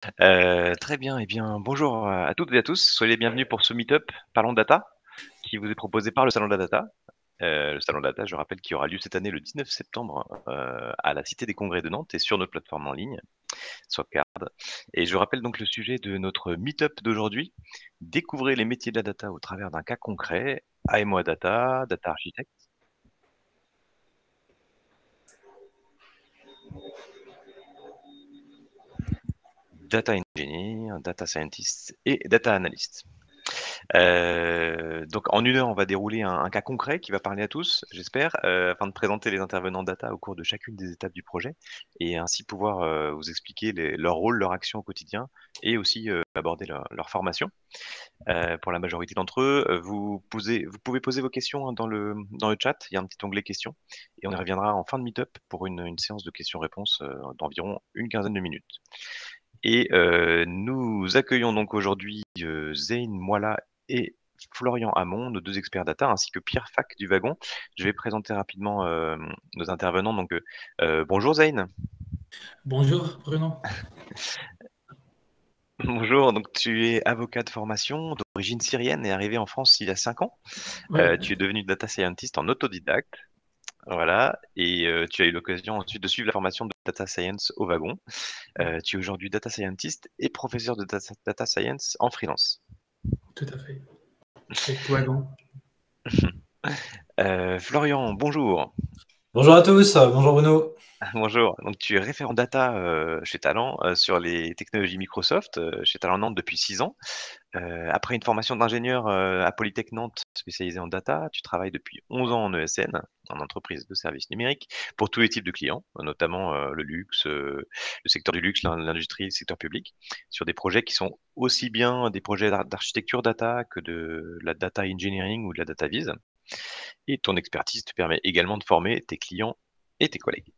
Très bien, eh bien, bonjour à toutes et à tous. Soyez les bienvenus pour ce meet-up Parlons Data, qui vous est proposé par le Salon de la Data. Le Salon de la Data, je rappelle, qui aura lieu cette année le 19 septembre à la Cité des Congrès de Nantes et sur notre plateforme en ligne, Swapcard. Et je rappelle donc le sujet de notre meet-up d'aujourd'hui. Découvrez les métiers de la data au travers d'un cas concret. AMOA Data, Data Architect, Data Engineer, Data Scientist et Data Analyst. Donc en 1 heure, on va dérouler un cas concret qui va parler à tous, j'espère, afin de présenter les intervenants data au cours de chacune des étapes du projet et ainsi pouvoir, vous expliquer leur rôle, leur action au quotidien et aussi, aborder leur formation. Pour la majorité d'entre eux, vous pouvez poser vos questions, hein, dans le chat, il y a un petit onglet questions et on y reviendra en fin de meet-up pour une séance de questions-réponses, d'environ une quinzaine de minutes. Et nous accueillons donc aujourd'hui, Zain Moila et Florian Hamon, nos 2 experts data, ainsi que Pierre Fac du Wagon. Je vais présenter rapidement, nos intervenants donc, bonjour Zain. Bonjour Bruno. Bonjour, donc tu es avocat de formation, d'origine syrienne et arrivé en France il y a 5 ans. Oui, Tu es devenu data scientist en autodidacte, voilà et tu as eu l'occasion ensuite de suivre la formation de data science au Wagon. Tu es aujourd'hui data scientist et professeur de data science en freelance. tout à fait. Avec Wagon. Florian, bonjour. Bonjour à tous, bonjour Bruno. Bonjour, donc tu es référent data, chez Talent, sur les technologies Microsoft, chez Talent Nantes depuis 6 ans. Après une formation d'ingénieur, à Polytech Nantes spécialisée en data, tu travailles depuis 11 ans en ESN, en entreprise de services numériques, pour tous les types de clients, notamment, le luxe, le secteur du luxe, l'industrie, le secteur public, sur des projets qui sont aussi bien des projets d'architecture data que de la data engineering ou de la data vise et ton expertise te permet également de former tes clients et tes collègues.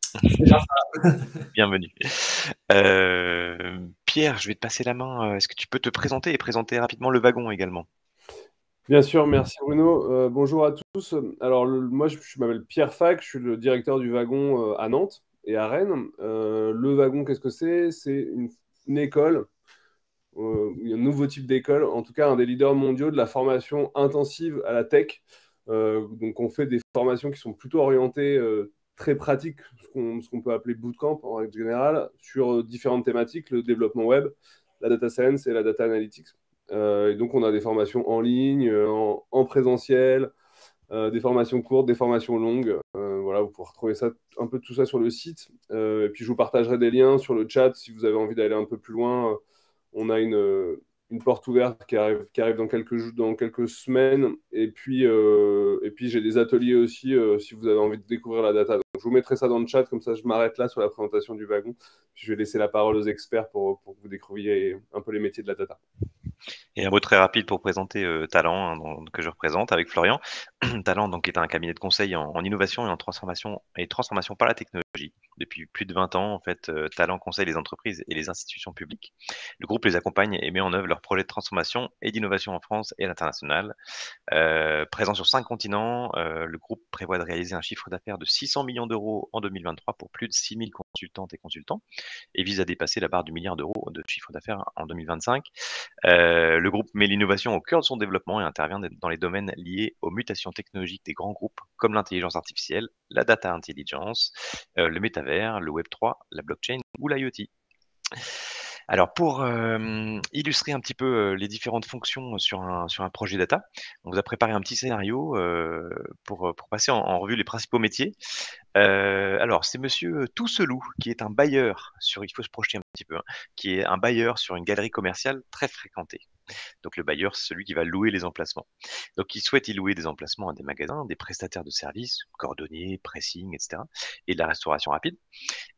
C'est bien ça. Bienvenue. Pierre, je vais te passer la main. Est-ce que tu peux te présenter et présenter rapidement le wagon également? Bien sûr, merci Bruno. Bonjour à tous. Alors, moi, je m'appelle Pierre Fac, je suis le directeur du wagon à Nantes et à Rennes. Le wagon, qu'est-ce que c'est? C'est une école, un nouveau type d'école, en tout cas un des leaders mondiaux de la formation intensive à la tech. Donc, on fait des formations qui sont plutôt orientées très pratiques, ce qu'on peut appeler bootcamp en règle générale, sur différentes thématiques, le développement web, la data science et la data analytics. Et donc, on a des formations en ligne, en présentiel, des formations courtes, des formations longues. Voilà, vous pouvez retrouver ça, un peu tout ça sur le site. Et puis, je vous partagerai des liens sur le chat si vous avez envie d'aller un peu plus loin. On a une porte ouverte qui arrive dans quelques semaines. Et puis j'ai des ateliers aussi si vous avez envie de découvrir la data. Donc, je vous mettrai ça dans le chat, comme ça je m'arrête là sur la présentation du wagon. Puis je vais laisser la parole aux experts pour que vous découvriez un peu les métiers de la data. Et un mot très rapide pour présenter Talent, hein, que je représente avec Florian. Talent donc est un cabinet de conseil en innovation et en transformation par la technologie. Depuis plus de 20 ans, en fait, Talent conseille les entreprises et les institutions publiques. Le groupe les accompagne et met en œuvre leurs projets de transformation et d'innovation en France et à l'international. Présent sur 5 continents, le groupe prévoit de réaliser un chiffre d'affaires de 600 millions d'euros en 2023 pour plus de 6 000 consultantes et consultants et vise à dépasser la barre du milliard d'euros de chiffre d'affaires en 2025. Le groupe met l'innovation au cœur de son développement et intervient dans les domaines liés aux mutations technologiques des grands groupes comme l'intelligence artificielle, la data intelligence, le métavers, le Web3, la blockchain ou l'IoT. Alors pour illustrer un petit peu les différentes fonctions sur un projet data, on vous a préparé un petit scénario pour passer en revue les principaux métiers. Alors c'est monsieur Tousselou qui est un bailleur il faut se projeter un petit peu, hein, qui est un bailleur sur une galerie commerciale très fréquentée. Donc le bailleur, c'est celui qui va louer les emplacements. Donc il souhaite y louer des emplacements à des magasins, des prestataires de services, cordonniers, pressing, etc. et de la restauration rapide.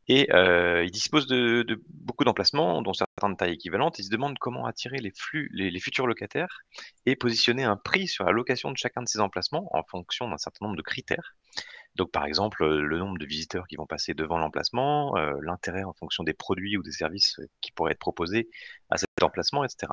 Et il dispose de beaucoup d'emplacements, dont certains de taille équivalente. Il se demande comment attirer les futurs locataires et positionner un prix sur la location de chacun de ces emplacements en fonction d'un certain nombre de critères. Donc par exemple, le nombre de visiteurs qui vont passer devant l'emplacement, l'intérêt en fonction des produits ou des services qui pourraient être proposés à cet emplacement, etc.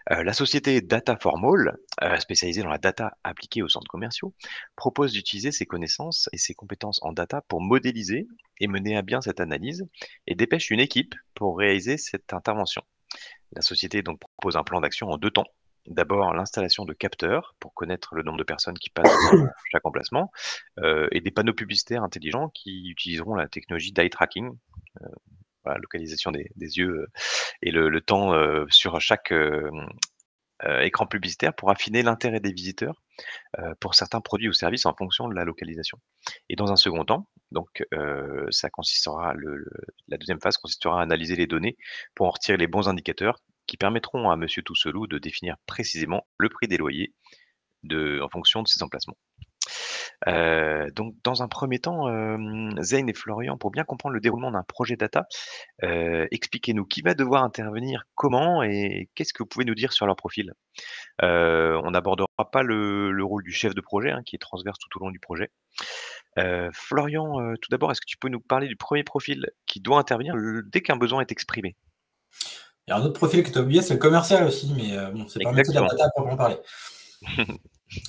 La société Data for Mall, spécialisée dans la data appliquée aux centres commerciaux, propose d'utiliser ses connaissances et ses compétences en data pour modéliser et mener à bien cette analyse et dépêche une équipe pour réaliser cette intervention. La société donc propose un plan d'action en 2 temps. D'abord, l'installation de capteurs pour connaître le nombre de personnes qui passent devant chaque emplacement, et des panneaux publicitaires intelligents qui utiliseront la technologie d'eye tracking, voilà, localisation des yeux, et le temps, sur chaque, écran publicitaire pour affiner l'intérêt des visiteurs, pour certains produits ou services en fonction de la localisation. Et dans un second temps, donc, ça consistera la deuxième phase consistera à analyser les données pour en retirer les bons indicateurs qui permettront à monsieur Tousselou de définir précisément le prix des loyers en fonction de ses emplacements. Donc dans un premier temps, Zayn et Florian, pour bien comprendre le déroulement d'un projet data, expliquez-nous qui va devoir intervenir, comment et qu'est-ce que vous pouvez nous dire sur leur profil? On n'abordera pas le rôle du chef de projet, hein, qui est transverse tout au long du projet. Florian, tout d'abord, est-ce que tu peux nous parler du premier profil qui doit intervenir dès qu'un besoin est exprimé? Il y a un autre profil que tu as oublié, c'est le commercial aussi, mais bon, c'est pas un métier de la Exactement. data pour en parler.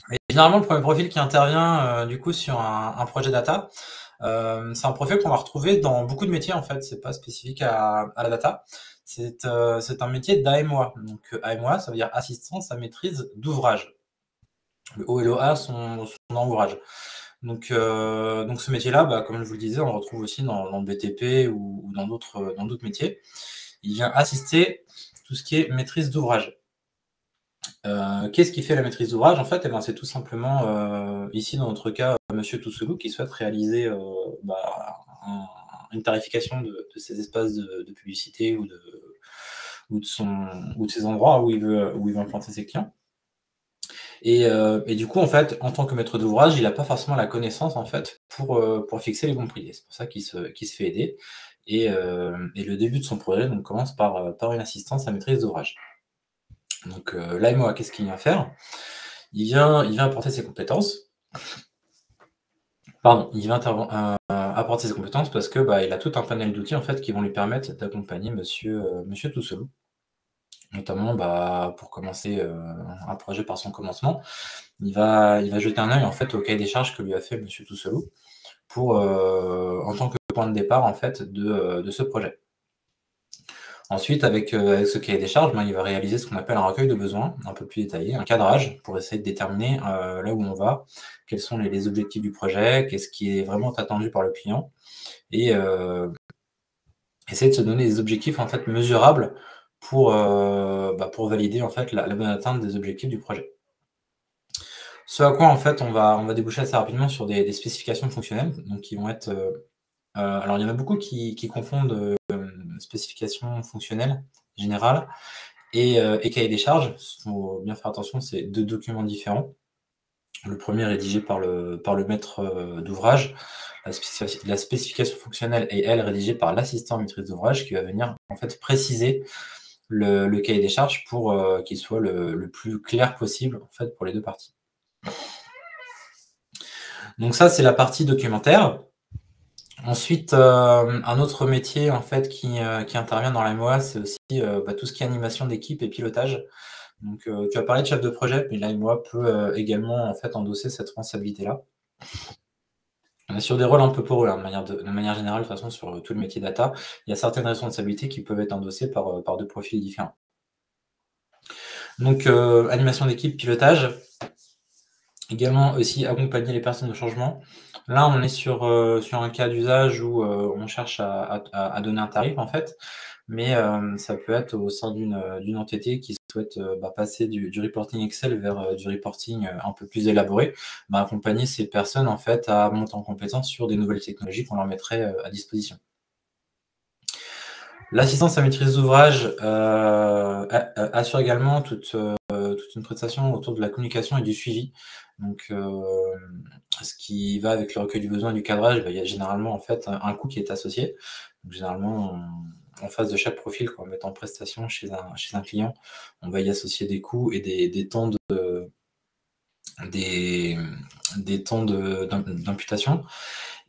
Mais généralement, le premier profil qui intervient du coup sur un projet data, c'est un profil qu'on va retrouver dans beaucoup de métiers en fait, c'est pas spécifique à la data. C'est un métier d'AMOA. Donc AMOA, ça veut dire assistance à maîtrise d'ouvrage. Le O et le A sont dans ouvrage. Donc ce métier-là, bah, comme je vous le disais, on le retrouve aussi dans le BTP ou dans d'autres métiers. Il vient assister tout ce qui est maîtrise d'ouvrage. Qu'est-ce qui fait la maîtrise d'ouvrage? En fait, eh ben, c'est tout simplement, ici dans notre cas, monsieur Tousselou qui souhaite réaliser une tarification de ses espaces de publicité ou de ses endroits où il veut implanter ses clients. Et du coup, en fait, en tant que maître d'ouvrage, il n'a pas forcément la connaissance en fait pour fixer les bons prix. C'est pour ça qu'il se fait aider. Et le début de son projet donc, commence par une assistance à maîtrise d'ouvrage. Donc l'AMOA, qu'est-ce qu'il vient faire? Il vient apporter ses compétences. Pardon, il vient apporter ses compétences parce que il a tout un panel d'outils en fait qui vont lui permettre d'accompagner monsieur Tousselou. Notamment pour commencer un projet par son commencement. Il va jeter un œil en fait au cahier des charges que lui a fait monsieur Tousselou pour en tant que point de départ en fait de ce projet. Ensuite, avec ce cahier des charges, il va réaliser ce qu'on appelle un recueil de besoins un peu plus détaillé, un cadrage pour essayer de déterminer là où on va, quels sont les objectifs du projet, qu'est-ce qui est vraiment attendu par le client, et essayer de se donner des objectifs en fait mesurables pour valider en fait la bonne atteinte des objectifs du projet. Ce à quoi en fait on va déboucher assez rapidement sur des spécifications fonctionnelles, donc qui vont être alors il y en a beaucoup qui confondent spécifications fonctionnelles générales et cahier des charges. Il faut bien faire attention, c'est 2 documents différents. Le premier rédigé par le maître d'ouvrage. La spécification fonctionnelle est, elle, rédigée par l'assistant maîtrise d'ouvrage qui va venir en fait préciser le cahier des charges pour qu'il soit le plus clair possible en fait, pour les deux parties. Donc ça, c'est la partie documentaire. Ensuite, un autre métier en fait qui intervient dans la MOA, c'est aussi tout ce qui est animation d'équipe et pilotage. Donc, tu as parlé de chef de projet, mais la MOA peut également en fait endosser cette responsabilité-là. On est sur des rôles un peu poreux, hein, de manière générale, de toute façon, sur tout le métier data, il y a certaines responsabilités qui peuvent être endossées par deux profils différents. Donc, animation d'équipe, pilotage. Également aussi accompagner les personnes de changement. Là, on est sur un cas d'usage où on cherche à donner un tarif, en fait, mais ça peut être au sein d'une entité qui souhaite passer du reporting Excel vers du reporting un peu plus élaboré, accompagner ces personnes, en fait, à monter en compétence sur des nouvelles technologies qu'on leur mettrait à disposition. L'assistance à maîtrise d'ouvrage assure également toute une prestation autour de la communication et du suivi. Donc, ce qui va avec le recueil du besoin et du cadrage, il y a généralement en fait un coût qui est associé. Donc, généralement, en face de chaque profil qu'on va mettre en prestation chez un client, on va y associer des coûts et des temps d'imputation.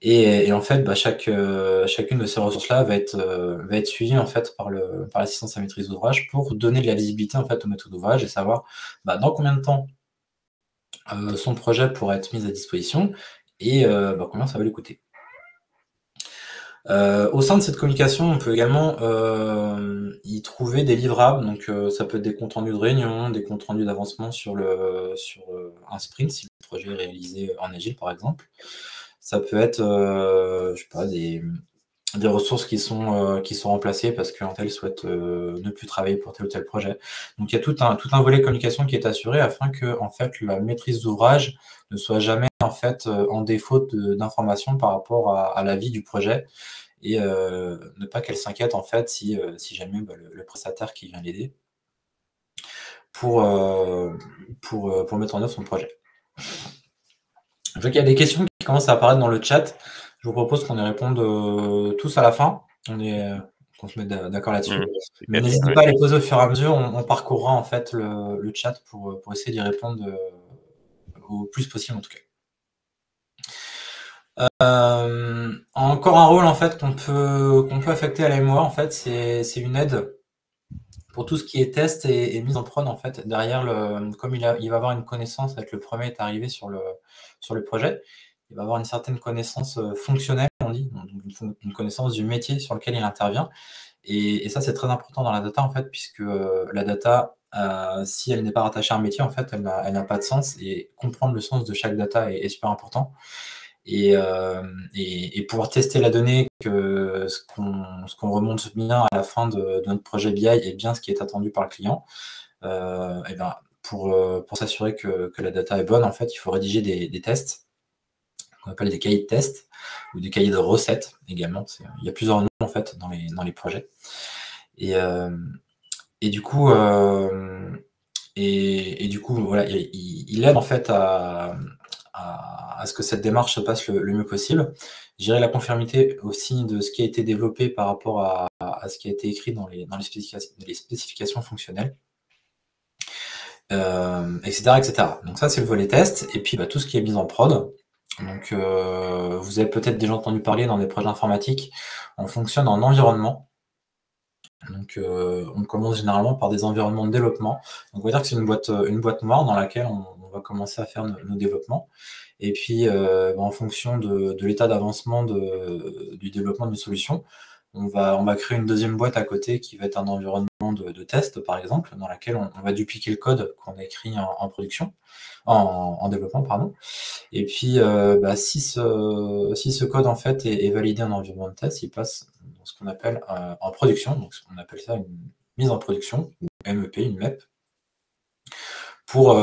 Et en fait, chacune de ces ressources-là va être suivie en fait par l'assistance à maîtrise d'ouvrage pour donner de la visibilité en fait au maître d'ouvrage et savoir dans combien de temps son projet pourra être mis à disposition et combien ça va lui coûter. Au sein de cette communication, on peut également y trouver des livrables. Donc, ça peut être des comptes rendus de réunion, des comptes rendus d'avancement sur un sprint, si le projet est réalisé en agile, par exemple. Ça peut être, je sais pas, des ressources qui sont remplacées parce qu'un tel souhaite ne plus travailler pour tel ou tel projet. Donc, il y a tout un volet communication qui est assuré afin que, en fait, la maîtrise d'ouvrage ne soit jamais, en fait, en défaut d'informations par rapport à la vie du projet et ne pas qu'elle s'inquiète, en fait, si jamais le prestataire qui vient l'aider pour mettre en œuvre son projet. Je vois qu'il y a des questions qui commencent à apparaître dans le chat. Je vous propose qu'on y réponde tous à la fin. Qu'on se mette d'accord là-dessus. Mais n'hésitez pas à les poser au fur et à mesure. On parcourra en fait le chat pour essayer d'y répondre au plus possible en tout cas. Encore un rôle en fait qu'on peut affecter à la MOA en fait, c'est une aide pour tout ce qui est test et mise en prod en fait. Derrière, comme il va avoir une connaissance avec le premier est arrivé sur le projet, il va avoir une certaine connaissance fonctionnelle, on dit, donc une connaissance du métier sur lequel il intervient. Et ça, c'est très important dans la data, en fait, puisque la data, si elle n'est pas rattachée à un métier, en fait, elle n'a pas de sens. Et comprendre le sens de chaque data est super important. Et pouvoir tester la donnée, que ce qu'on remonte bien à la fin de notre projet BI est bien ce qui est attendu par le client, pour s'assurer que la data est bonne, en fait, il faut rédiger des tests, qu'on appelle des cahiers de tests, ou des cahiers de recettes également. Il y a plusieurs noms, en fait, dans les projets. Et du coup, voilà, il aide, en fait, à ce que cette démarche se passe le mieux possible. Je dirais la conformité aussi de ce qui a été développé par rapport à ce qui a été écrit dans les spécifications fonctionnelles, etc. Donc ça, c'est le volet test. Et puis tout ce qui est mis en prod. Donc vous avez peut-être déjà entendu parler dans des projets informatiques, on fonctionne en environnement. Donc on commence généralement par des environnements de développement. Donc on va dire que c'est une boîte noire dans laquelle on va commencer à faire nos développements. Et puis, en fonction de l'état d'avancement du développement d'une solution, on va créer une deuxième boîte à côté qui va être un environnement de test, par exemple, dans laquelle on va dupliquer le code qu'on a écrit en production, en développement, pardon. Et puis, si ce code, en fait, est validé en environnement de test, il passe dans ce qu'on appelle en production. Donc, on appelle ça une mise en production, ou MEP, une MEP. Pour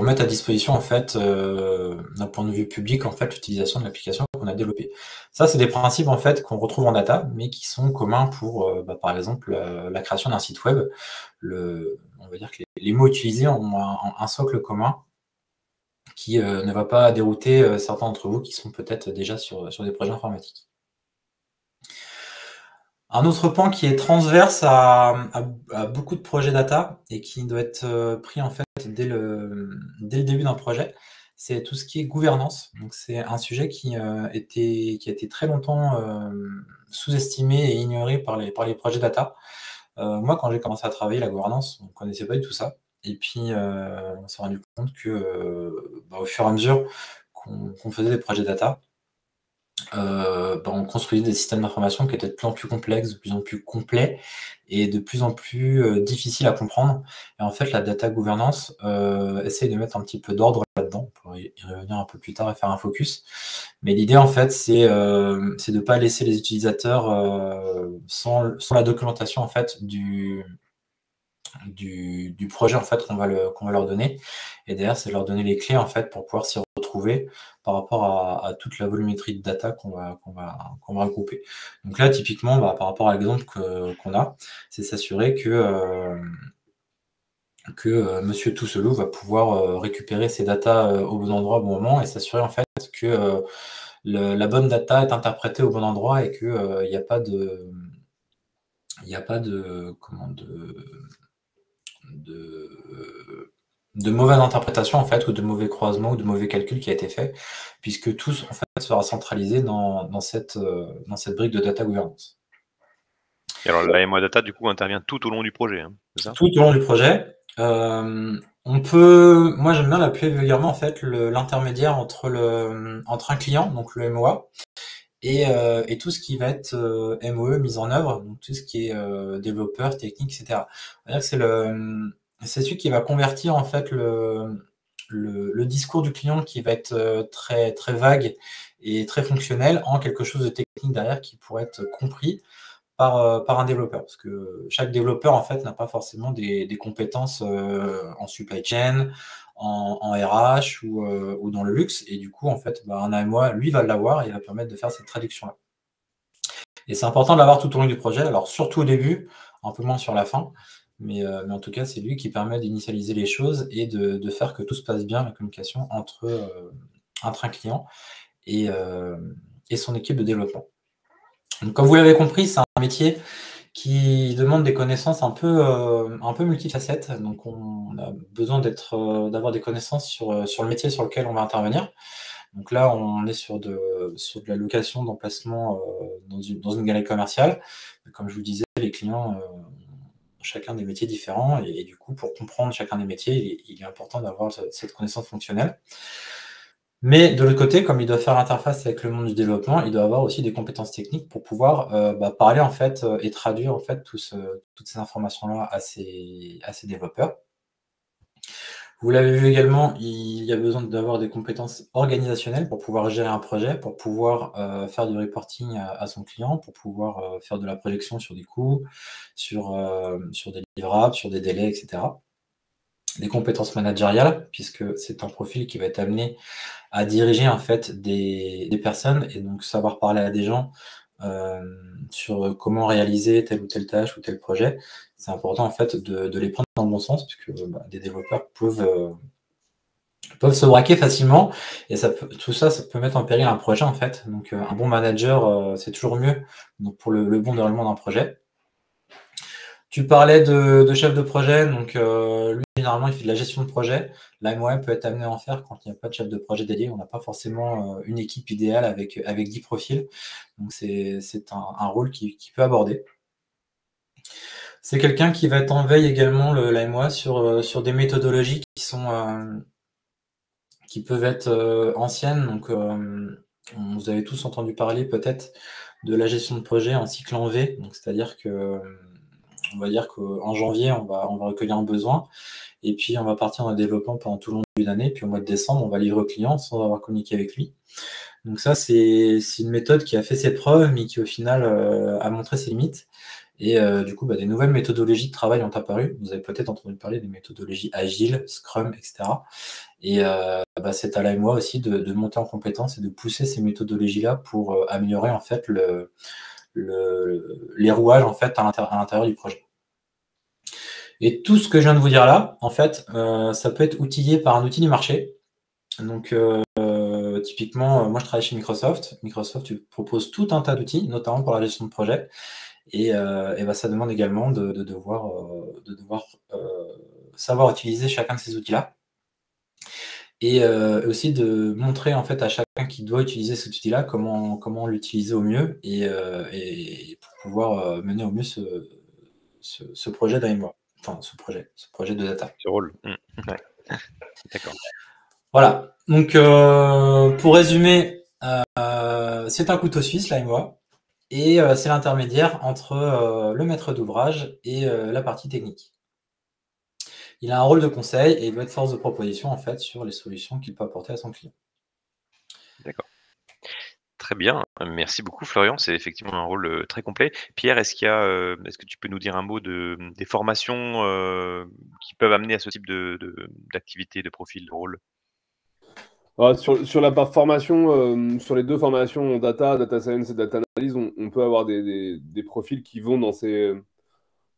mettre à disposition, en fait, d'un point de vue public, en fait, l'utilisation de l'application qu'on a développée. Ça, c'est des principes, en fait, qu'on retrouve en data, mais qui sont communs pour, par exemple, la création d'un site web. On va dire que les mots utilisés ont un socle commun qui ne va pas dérouter certains d'entre vous qui sont peut-être déjà sur des projets informatiques. Un autre point qui est transverse à beaucoup de projets data et qui doit être pris en fait dès le début d'un projet, c'est tout ce qui est gouvernance. Donc c'est un sujet qui a été très longtemps sous-estimé et ignoré par les projets data. Moi, quand j'ai commencé à travailler la gouvernance, on ne connaissait pas du tout ça. Et puis on s'est rendu compte que au fur et à mesure qu'on faisait des projets data, on construisait des systèmes d'information qui étaient de plus en plus complexes, de plus en plus complets et de plus en plus difficiles à comprendre. Et en fait, la data governance essaye de mettre un petit peu d'ordre là-dedans. On pourra y revenir un peu plus tard et faire un focus. Mais l'idée, en fait, c'est de ne pas laisser les utilisateurs sans la documentation en fait, du projet en fait, qu'on va leur donner. Et derrière, c'est de leur donner les clés en fait, pour pouvoir s'y retrouver par rapport à toute la volumétrie de data qu'on va regrouper. Donc là, typiquement, par rapport à l'exemple qu'on a, c'est s'assurer que Monsieur Tousselou va pouvoir récupérer ses data au bon endroit au bon moment et s'assurer en fait que la bonne data est interprétée au bon endroit et qu'il n'y a pas de mauvaises interprétations en fait, ou de mauvais croisements ou de mauvais calculs qui a été fait, puisque tout en fait sera centralisé dans cette brique de data governance. Et alors, la MOA Data, du coup, intervient tout au long du projet, hein, c'est ça? Tout au long du projet. Moi j'aime bien l'appeler vulgairement en fait l'intermédiaire entre un client, donc le MOA, et tout ce qui va être MOE, mise en œuvre, donc tout ce qui est développeur, technique, etc. C'est celui qui va convertir en fait le discours du client qui va être très, très vague et très fonctionnel en quelque chose de technique derrière qui pourrait être compris par un développeur. Parce que chaque développeur, en fait, n'a pas forcément des compétences en supply chain, en RH ou dans le luxe. Et du coup, en fait, un AMOA, lui, va l'avoir et il va permettre de faire cette traduction-là. Et c'est important de l'avoir tout au long du projet. Alors, surtout au début, un peu moins sur la fin. Mais en tout cas, c'est lui qui permet d'initialiser les choses et de faire que tout se passe bien, la communication entre un client et son équipe de développement. Donc, comme vous l'avez compris, c'est un métier qui demande des connaissances un peu multifacettes. Donc, on a besoin d'avoir des connaissances sur le métier sur lequel on va intervenir. Donc là, on est sur de la location d'emplacement dans une galerie commerciale. Comme je vous disais, les clients ont chacun des métiers différents et du coup, pour comprendre chacun des métiers, il est important d'avoir cette connaissance fonctionnelle. Mais de l'autre côté, comme il doit faire l'interface avec le monde du développement, il doit avoir aussi des compétences techniques pour pouvoir parler en fait et traduire en fait toutes ces informations-là à ces développeurs. Vous l'avez vu également, il y a besoin d'avoir des compétences organisationnelles pour pouvoir gérer un projet, pour pouvoir faire du reporting à son client, pour pouvoir faire de la projection sur des coûts, sur des livrables, sur des délais, etc. Des compétences managériales, puisque c'est un profil qui va être amené à diriger en fait des personnes et donc savoir parler à des gens sur comment réaliser telle ou telle tâche ou tel projet. C'est important en fait de les prendre dans le bon sens, puisque des développeurs peuvent se braquer facilement et tout ça peut mettre en péril un projet en fait. Donc un bon manager, c'est toujours mieux donc, pour le bon déroulement d'un projet. Tu parlais de chef de projet, donc lui généralement il fait de la gestion de projet. L'AMOA peut être amené à en faire quand il n'y a pas de chef de projet dédié. On n'a pas forcément une équipe idéale avec 10 profils. Donc c'est un rôle qui peut aborder. C'est quelqu'un qui va être en veille également, l'AMOA, sur des méthodologies qui peuvent être anciennes. Donc vous avez tous entendu parler peut-être de la gestion de projet en cycle en V. Donc c'est-à-dire que on va dire qu'en janvier, on va recueillir un besoin et puis on va partir dans le développement pendant tout le long de l'année. Puis au mois de décembre, on va livrer au client sans avoir communiqué avec lui. Donc ça, c'est une méthode qui a fait ses preuves, mais qui au final a montré ses limites. Et du coup, des nouvelles méthodologies de travail ont apparu. Vous avez peut-être entendu parler des méthodologies agiles, Scrum, etc. Et c'est à l'AMOA aussi de monter en compétence et de pousser ces méthodologies-là pour améliorer en fait les rouages en fait à l'intérieur du projet. Et tout ce que je viens de vous dire là, en fait, ça peut être outillé par un outil du marché. Donc typiquement, moi je travaille chez Microsoft. Microsoft tu propose tout un tas d'outils, notamment pour la gestion de projet. Et ça demande également de devoir savoir utiliser chacun de ces outils-là. Et aussi de montrer en fait à chacun qui doit utiliser cet outil-là comment l'utiliser au mieux et pour pouvoir mener au mieux ce projet d'AMOA. Enfin, ce projet de data. Ce rôle. Ouais. D'accord. Voilà. Donc, pour résumer, c'est un couteau suisse, l'AMOA, et c'est l'intermédiaire entre le maître d'ouvrage et la partie technique. Il a un rôle de conseil et il doit être force de proposition en fait sur les solutions qu'il peut apporter à son client. D'accord. Très bien, merci beaucoup Florian, c'est effectivement un rôle très complet. Pierre, est-ce que tu peux nous dire un mot des formations qui peuvent amener à ce type d'activité, de profil, de rôle? Sur la formation, sur les deux formations data science et data analyse, on peut avoir des profils qui vont dans ces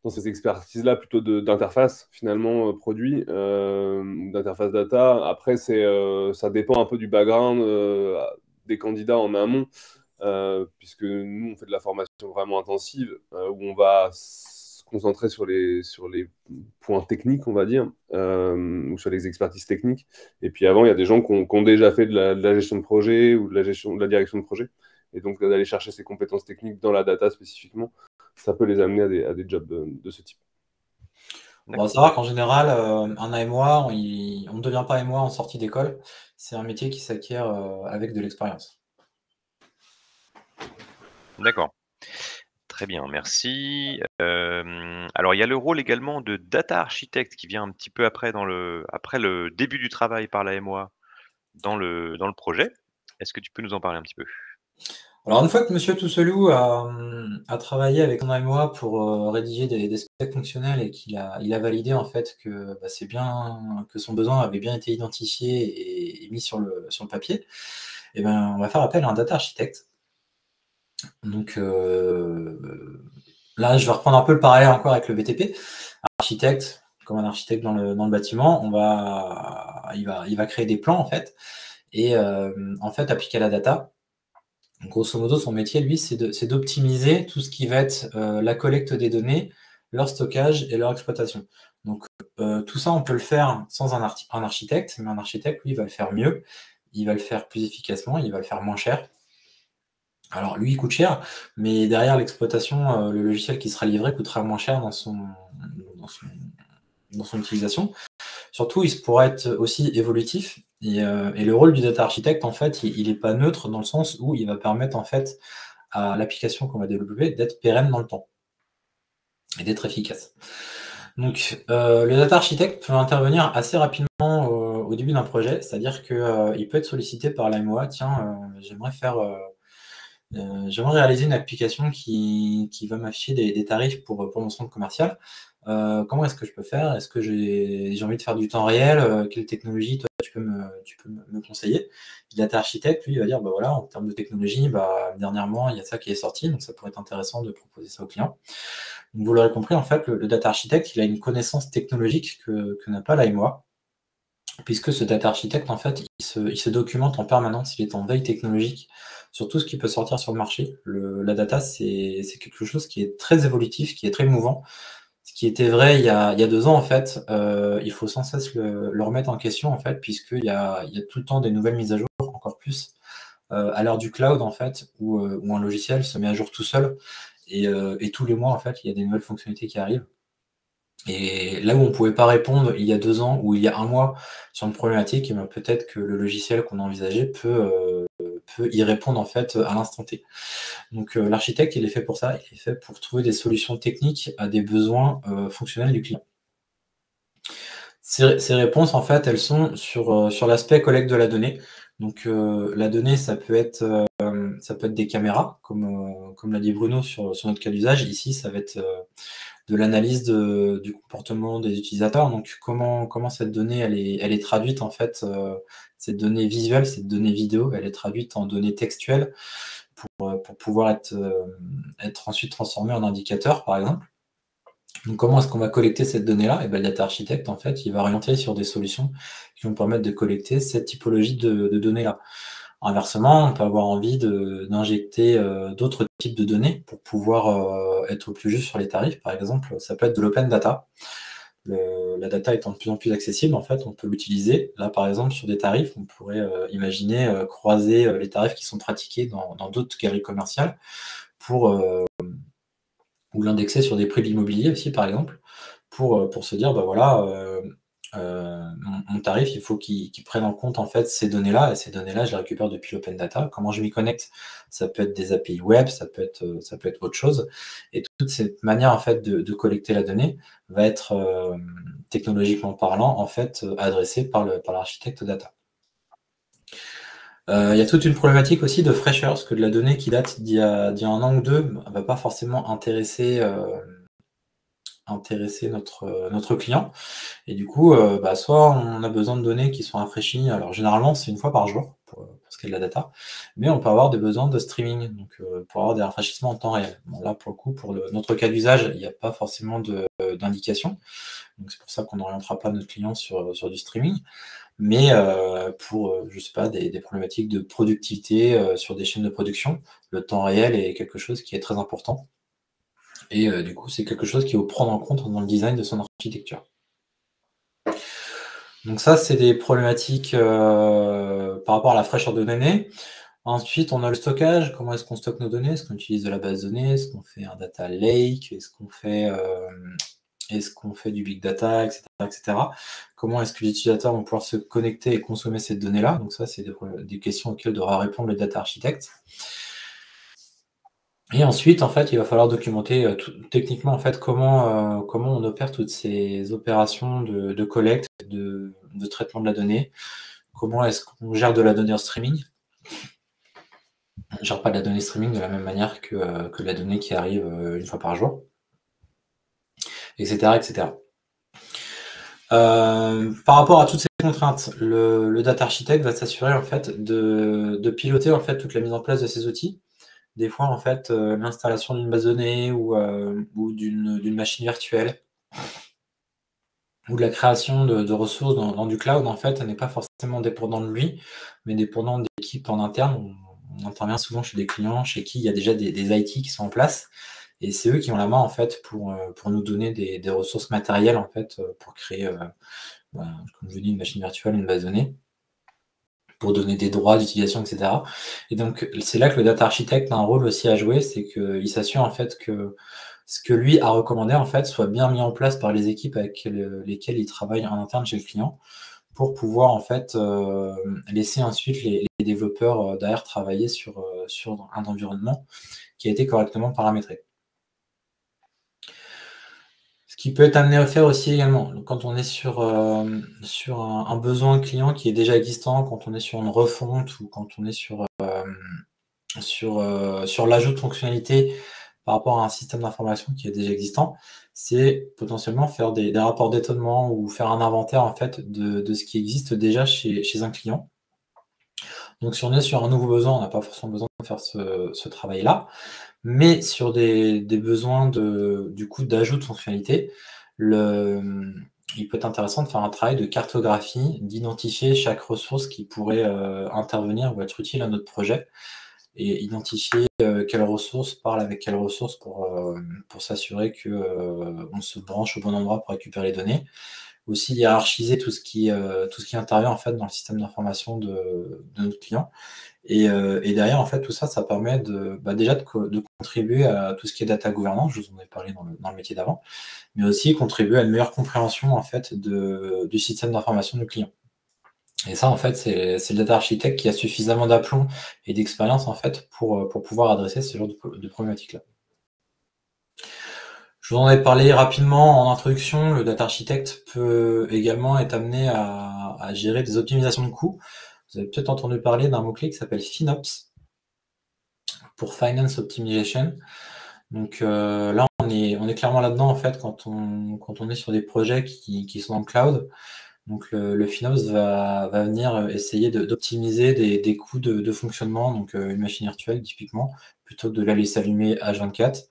expertises-là plutôt d'interface finalement produit, d'interface data. Après, ça dépend un peu du background des candidats en amont, puisque nous, on fait de la formation vraiment intensive où on va concentrer sur les points techniques, on va dire, ou sur les expertises techniques. Et puis avant, il y a des gens qui ont déjà fait de la gestion de projet ou de la direction de projet. Et donc, d'aller chercher ces compétences techniques dans la data spécifiquement, ça peut les amener à des jobs de ce type. On va savoir qu'en général, un AMOA, on ne devient pas AMOA en sortie d'école. C'est un métier qui s'acquiert avec de l'expérience. D'accord. Très bien, merci. Alors, il y a le rôle également de data architecte qui vient un petit peu après après le début du travail par la MOA dans le projet. Est-ce que tu peux nous en parler un petit peu? Alors, une fois que M. Tousselou a travaillé avec son AMOA pour rédiger des specs fonctionnels et qu'il a validé en fait que c'est bien, que son besoin avait bien été identifié et mis sur le papier, et ben, on va faire appel à un data architecte. Donc là, je vais reprendre un peu le parallèle encore avec le BTP. Architecte, comme un architecte dans le bâtiment, il va créer des plans en fait, et en fait appliquer à la data. Donc, grosso modo, son métier, lui, c'est d'optimiser tout ce qui va être la collecte des données, leur stockage et leur exploitation. Donc tout ça, on peut le faire sans un architecte, mais un architecte, lui, il va le faire mieux, il va le faire plus efficacement, il va le faire moins cher. Alors lui, il coûte cher, mais derrière l'exploitation, le logiciel qui sera livré coûtera moins cher dans son utilisation. Surtout, il pourra être aussi évolutif. Et le rôle du data architecte, en fait, il n'est pas neutre dans le sens où il va permettre en fait à l'application qu'on va développer d'être pérenne dans le temps et d'être efficace. Donc, le data architecte peut intervenir assez rapidement au début d'un projet, c'est-à-dire qu'il peut être sollicité par la MOA. Tiens, j'aimerais réaliser une application qui va m'afficher des tarifs pour mon centre commercial. Comment est-ce que je peux faire? Est-ce que j'ai envie de faire du temps réel? Quelle technologie, toi, tu peux me conseiller? Le data architecte, lui, il va dire, bah voilà, en termes de technologie, dernièrement, il y a ça qui est sorti, donc ça pourrait être intéressant de proposer ça au client. Donc, vous l'aurez compris, en fait, le data architecte, il a une connaissance technologique que n'a pas la MOA, puisque ce data architecte, en fait, il se documente en permanence, il est en veille technologique sur tout ce qui peut sortir sur le marché. La data, c'est quelque chose qui est très évolutif, qui est très mouvant. Ce qui était vrai il y a 2 ans, en fait, il faut sans cesse le remettre en question, en fait, puisqu'il y a tout le temps des nouvelles mises à jour, encore plus à l'heure du cloud, en fait, où un logiciel se met à jour tout seul, et tous les mois, en fait, il y a des nouvelles fonctionnalités qui arrivent. Et là où on ne pouvait pas répondre il y a 2 ans ou il y a 1 mois sur une problématique, eh ben, peut-être que le logiciel qu'on a envisagé peut y répondre en fait à l'instant T. Donc l'architecte, il est fait pour ça, il est fait pour trouver des solutions techniques à des besoins fonctionnels du client. Ces réponses, en fait, elles sont sur l'aspect collecte de la donnée. Donc la donnée, ça peut être des caméras, comme l'a dit Bruno sur notre cas d'usage. Ici, ça va être de l'analyse du comportement des utilisateurs. Donc, comment cette donnée, elle est traduite, en fait, cette donnée visuelle, cette donnée vidéo, elle est traduite en données textuelles pour pouvoir être ensuite transformée en indicateur, par exemple. Donc, comment est-ce qu'on va collecter cette donnée-là? Et le data architecte, en fait, il va orienter sur des solutions qui vont permettre de collecter cette typologie de données-là. Inversement, on peut avoir envie d'injecter d'autres types de données pour pouvoir être plus juste sur les tarifs. Par exemple, ça peut être de l'open data. La data étant de plus en plus accessible, en fait, on peut l'utiliser. Là, par exemple, sur des tarifs, on pourrait imaginer croiser les tarifs qui sont pratiqués dans d'autres galeries commerciales ou l'indexer sur des prix de l'immobilier aussi, par exemple, pour se dire, voilà, mon tarif, il faut qu'il prenne en compte en fait ces données-là, et ces données-là, je les récupère depuis l'open data. Comment je m'y connecte? Ça peut être des API web, ça peut être autre chose. Et toute cette manière en fait de collecter la donnée va être technologiquement parlant en fait adressée par l'architecte data. Il y a toute une problématique aussi de fraîcheur, parce que de la donnée qui date d'il y a 1 an ou 2 ne va pas forcément intéresser notre client. Et du coup, soit on a besoin de données qui sont rafraîchies. Alors généralement, c'est 1 fois par jour pour ce qui est de la data, mais on peut avoir des besoins de streaming, donc pour avoir des rafraîchissements en temps réel. Bon, là, pour le coup, pour notre cas d'usage, il n'y a pas forcément d'indication. Donc c'est pour ça qu'on n'orientera pas notre client sur du streaming. Mais pour, je sais pas, des problématiques de productivité sur des chaînes de production, le temps réel est quelque chose qui est très important. Et du coup, c'est quelque chose qu'il faut prendre en compte dans le design de son architecture. Donc ça, c'est des problématiques par rapport à la fraîcheur de données. Ensuite, on a le stockage. Comment est-ce qu'on stocke nos données? Est-ce qu'on utilise de la base de données? Est-ce qu'on fait un data lake? Est-ce qu'on fait du big data, etc., etc. Comment est-ce que les utilisateurs vont pouvoir se connecter et consommer cette donnée-là? Donc ça, c'est des questions auxquelles devra répondre le data architecte. Et ensuite, en fait, il va falloir documenter techniquement en fait comment on opère toutes ces opérations de collecte, de traitement de la donnée. Comment est-ce qu'on gère de la donnée en streaming? On ne gère pas de la donnée streaming de la même manière que la donnée qui arrive une fois par jour, etc., etc. Par rapport à toutes ces contraintes, le data architect va s'assurer en fait de piloter en fait toute la mise en place de ces outils. Des fois, en fait, l'installation d'une base de données ou d'une machine virtuelle ou de la création de ressources dans du cloud, en fait, elle n'est pas forcément dépendant de lui, mais dépendant d'équipes en interne. On intervient souvent chez des clients chez qui il y a déjà des IT qui sont en place, et c'est eux qui ont la main en fait pour nous donner des ressources matérielles en fait pour créer, comme je dis, une machine virtuelle, une base de données, pour donner des droits d'utilisation, etc. Et donc, c'est là que le data architect a un rôle aussi à jouer, c'est qu'il s'assure en fait que ce que lui a recommandé en fait soit bien mis en place par les équipes avec lesquelles il travaille en interne chez le client, pour pouvoir en fait laisser ensuite les développeurs derrière travailler sur un environnement qui a été correctement paramétré. Ce qui peut être amené à faire aussi également, donc quand on est sur un besoin client qui est déjà existant, quand on est sur une refonte ou quand on est sur l'ajout de fonctionnalités par rapport à un système d'information qui est déjà existant, c'est potentiellement faire des rapports d'étonnement ou faire un inventaire en fait de ce qui existe déjà chez un client. Donc si on est sur un nouveau besoin, on n'a pas forcément besoin de faire ce travail-là, mais sur des besoins du coup d'ajout de fonctionnalités, il peut être intéressant de faire un travail de cartographie, d'identifier chaque ressource qui pourrait intervenir ou être utile à notre projet, et identifier quelle ressource parle avec quelle ressource pour s'assurer qu'on se branche au bon endroit pour récupérer les données. Aussi hiérarchiser tout ce qui intervient en fait dans le système d'information de notre client. Et derrière, en fait, tout ça permet déjà de contribuer à tout ce qui est data governance, je vous en ai parlé dans le métier d'avant, mais aussi contribuer à une meilleure compréhension en fait du système d'information du client. Et ça, en fait, c'est le data architecte qui a suffisamment d'aplomb et d'expérience en fait pour pouvoir adresser ce genre de problématiques-là. Je vous en ai parlé rapidement en introduction. Le data architect peut également être amené à gérer des optimisations de coûts. Vous avez peut-être entendu parler d'un mot-clé qui s'appelle FinOps, pour Finance Optimization. Donc là, on est clairement là-dedans en fait quand on est sur des projets qui sont dans le cloud. Donc le FinOps va venir essayer d'optimiser des coûts de fonctionnement. Donc une machine virtuelle, typiquement, plutôt que de la laisser allumer H24,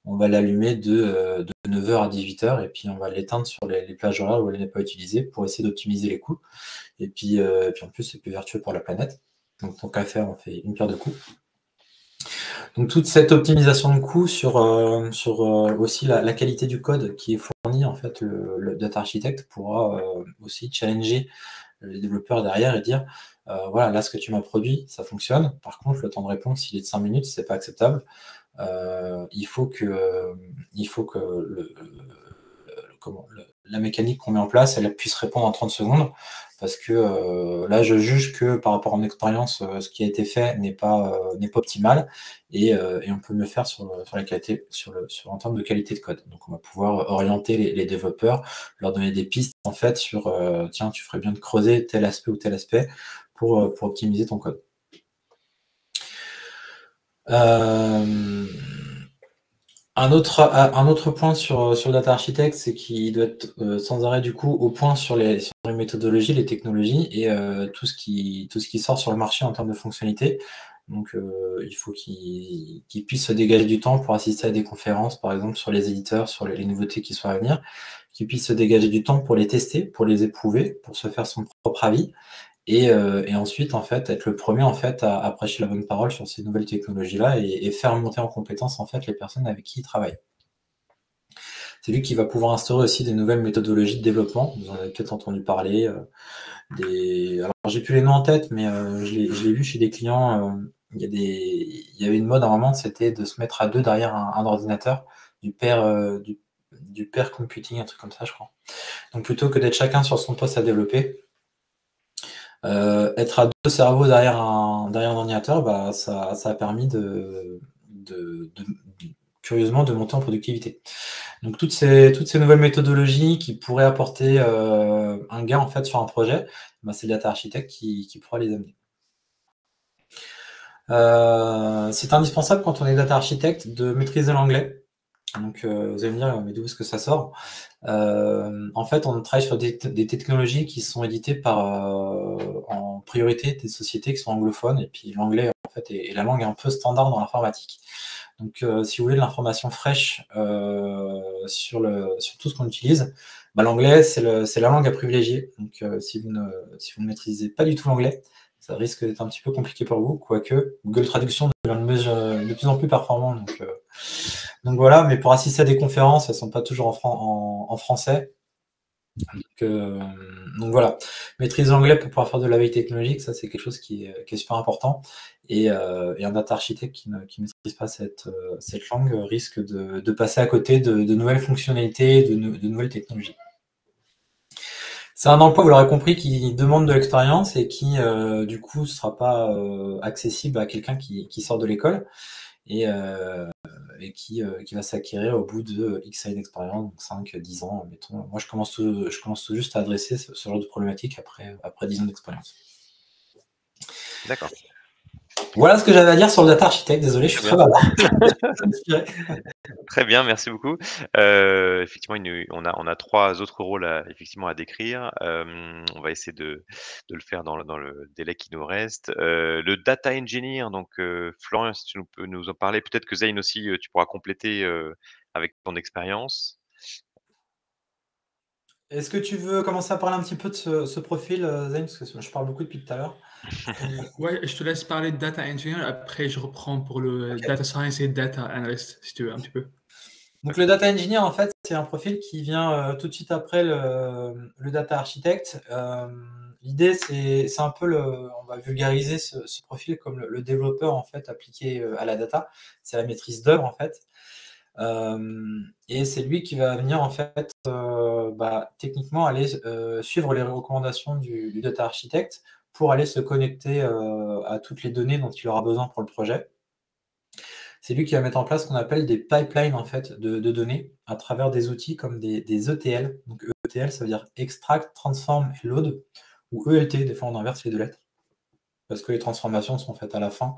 on va l'allumer de 9h à 18h et puis on va l'éteindre sur les plages horaires où elle n'est pas utilisée pour essayer d'optimiser les coûts. Et puis en plus, c'est plus vertueux pour la planète. Donc tant qu'à faire, on fait une pierre de coups. Donc toute cette optimisation de coûts sur aussi la qualité du code qui est fourni, en fait, le data architect pourra aussi challenger les développeurs derrière et dire voilà, là ce que tu m'as produit, ça fonctionne. Par contre, le temps de réponse, s'il est de 5 minutes, c'est pas acceptable. Il faut que la mécanique qu'on met en place, elle puisse répondre en 30 secondes. Parce que là, je juge que par rapport à mon expérience, ce qui a été fait n'est pas optimal, et on peut mieux faire sur la qualité, en termes de qualité de code. Donc, on va pouvoir orienter les développeurs, leur donner des pistes en fait sur tiens, tu ferais bien de creuser tel aspect ou tel aspect pour optimiser ton code. Un autre point sur le data architect, c'est qu'il doit être sans arrêt du coup au point sur les méthodologies, les technologies et tout ce qui sort sur le marché en termes de fonctionnalités. Donc il faut qu'il puisse se dégager du temps pour assister à des conférences, par exemple sur les éditeurs, sur les nouveautés qui sont à venir, qu'il puisse se dégager du temps pour les tester, pour les éprouver, pour se faire son propre avis. Et ensuite, en fait, être le premier en fait à prêcher la bonne parole sur ces nouvelles technologies-là et faire monter en compétence en fait les personnes avec qui il travaille. C'est lui qui va pouvoir instaurer aussi des nouvelles méthodologies de développement. Vous en avez peut-être entendu parler. Alors, j'ai plus les noms en tête, mais je l'ai vu chez des clients. Il y avait une mode à un moment, c'était de se mettre à deux derrière un ordinateur, du pair computing, un truc comme ça, je crois. Donc, plutôt que d'être chacun sur son poste à développer, être à deux cerveaux derrière un ordinateur, bah, ça a permis curieusement de monter en productivité. Donc toutes ces nouvelles méthodologies qui pourraient apporter un gain en fait sur un projet, bah, c'est le data architect qui pourra les amener. C'est indispensable quand on est data architect de maîtriser l'anglais. Donc vous allez me dire, mais d'où est-ce que ça sort? En fait, on travaille sur des technologies qui sont éditées en priorité des sociétés qui sont anglophones, et puis l'anglais en fait est la langue un peu standard dans l'informatique. Donc, si vous voulez de l'information fraîche sur tout ce qu'on utilise, bah, l'anglais, c'est la langue à privilégier. Donc, si vous ne maîtrisez pas du tout l'anglais, ça risque d'être un petit peu compliqué pour vous, quoique Google Traduction devient de plus en plus performant. Donc voilà, mais pour assister à des conférences, elles ne sont pas toujours en français. Donc voilà, maîtriser l'anglais pour pouvoir faire de la veille technologique, ça c'est quelque chose qui est super important. Et un data architecte qui ne maîtrise pas cette langue risque de passer à côté de nouvelles fonctionnalités, de nouvelles technologies. C'est un emploi, vous l'aurez compris, qui demande de l'expérience et qui du coup ne sera pas accessible à quelqu'un qui sort de l'école et qui va s'acquérir au bout de X années d'expérience, donc 5, 10 ans, mettons. Moi, je commence tout juste à adresser ce genre de problématique après 10 ans d'expérience. D'accord. Voilà ce que j'avais à dire sur le data architect. Désolé, je suis très bavard. Très bien, merci beaucoup. Effectivement, on a 3 autres rôles effectivement à décrire. On va essayer de le faire dans le délai qui nous reste. Le data engineer, donc Florian, si tu peux nous en parler, peut-être que Zayn aussi, tu pourras compléter avec ton expérience. Est-ce que tu veux commencer à parler un petit peu de ce profil, Zayn, parce que je parle beaucoup depuis tout à l'heure. Ouais, je te laisse parler de data engineer. Après, je reprends pour le data science et data analyst, si tu veux, un petit peu. Donc le data engineer, en fait, c'est un profil qui vient tout de suite après le data architect. L'idée, c'est un peu on va vulgariser ce profil comme le développeur en fait appliqué à la data. C'est la maîtrise d'œuvre en fait. Et c'est lui qui va venir en fait techniquement aller suivre les recommandations du data architect pour aller se connecter à toutes les données dont il aura besoin pour le projet. C'est lui qui va mettre en place ce qu'on appelle des pipelines en fait, de données à travers des outils comme des ETL. Donc ETL, ça veut dire Extract, Transform et Load, ou ELT, des fois on inverse les deux lettres, parce que les transformations sont faites à la fin.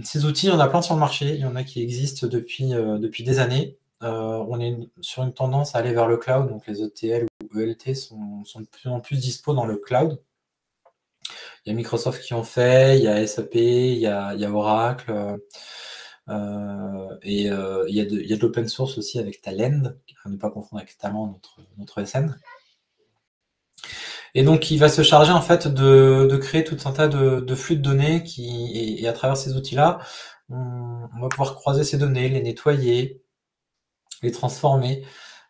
Ces outils, il y en a plein sur le marché, il y en a qui existent depuis des années. On est sur une tendance à aller vers le cloud, donc les ETL ou ELT sont de plus en plus dispo dans le cloud. Il y a Microsoft qui en fait, il y a SAP, il y a Oracle, et il y a de l'open source aussi avec Talend, à ne pas confondre avec Talent, notre SN. Et donc, il va se charger en fait de créer tout un tas de flux de données et à travers ces outils-là, on va pouvoir croiser ces données, les nettoyer, les transformer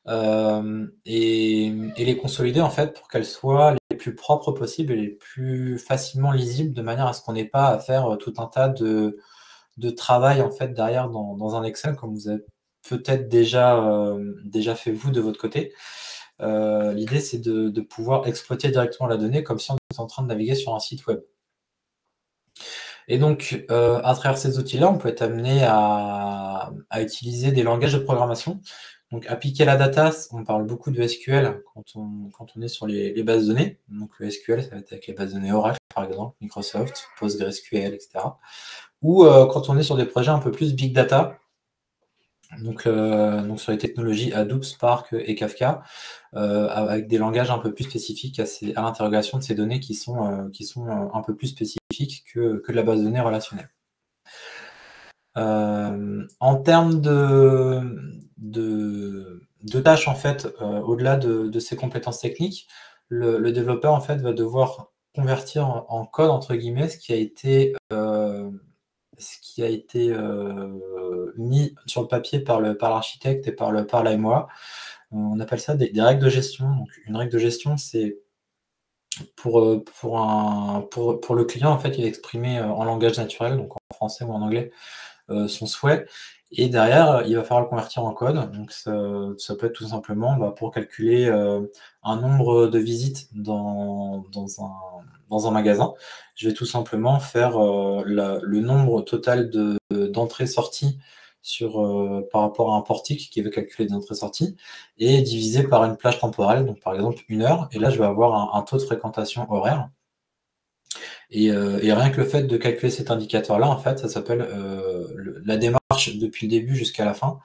et les consolider en fait pour qu'elles soient les plus propres possibles et les plus facilement lisibles, de manière à ce qu'on n'ait pas à faire tout un tas de travail en fait derrière dans un Excel, comme vous avez peut-être déjà fait vous de votre côté. L'idée, c'est de pouvoir exploiter directement la donnée comme si on était en train de naviguer sur un site web. Et donc, à travers ces outils-là, on peut être amené à utiliser des langages de programmation. Donc, appliquer la data, on parle beaucoup de SQL quand on est sur les bases de données. Donc, le SQL, ça va être avec les bases de données Oracle, par exemple, Microsoft, PostgreSQL, etc. Ou quand on est sur des projets un peu plus big data, donc sur les technologies Hadoop, Spark et Kafka, avec des langages un peu plus spécifiques à l'interrogation de ces données qui sont un peu plus spécifiques que de la base de données relationnelle. En termes de tâches, en fait, au-delà de ces compétences techniques, le développeur en fait va devoir convertir en code entre guillemets ce qui a été ce qui a été mis sur le papier par l'architecte et par l'AMOA. On appelle ça des règles de gestion. Donc, une règle de gestion, c'est pour le client, en fait, il est exprimé en langage naturel, donc en français ou en anglais, son souhait. Et derrière, il va falloir le convertir en code. Donc, ça peut être tout simplement pour calculer un nombre de visites dans un magasin. Je vais tout simplement faire le nombre total d'entrées-sorties par rapport à un portique qui veut calculer des entrées-sorties et divisé par une plage temporelle, donc par exemple 1 heure. Et là, je vais avoir un taux de fréquentation horaire. Et rien que le fait de calculer cet indicateur-là, en fait, ça s'appelle la démarche depuis le début jusqu'à la fin.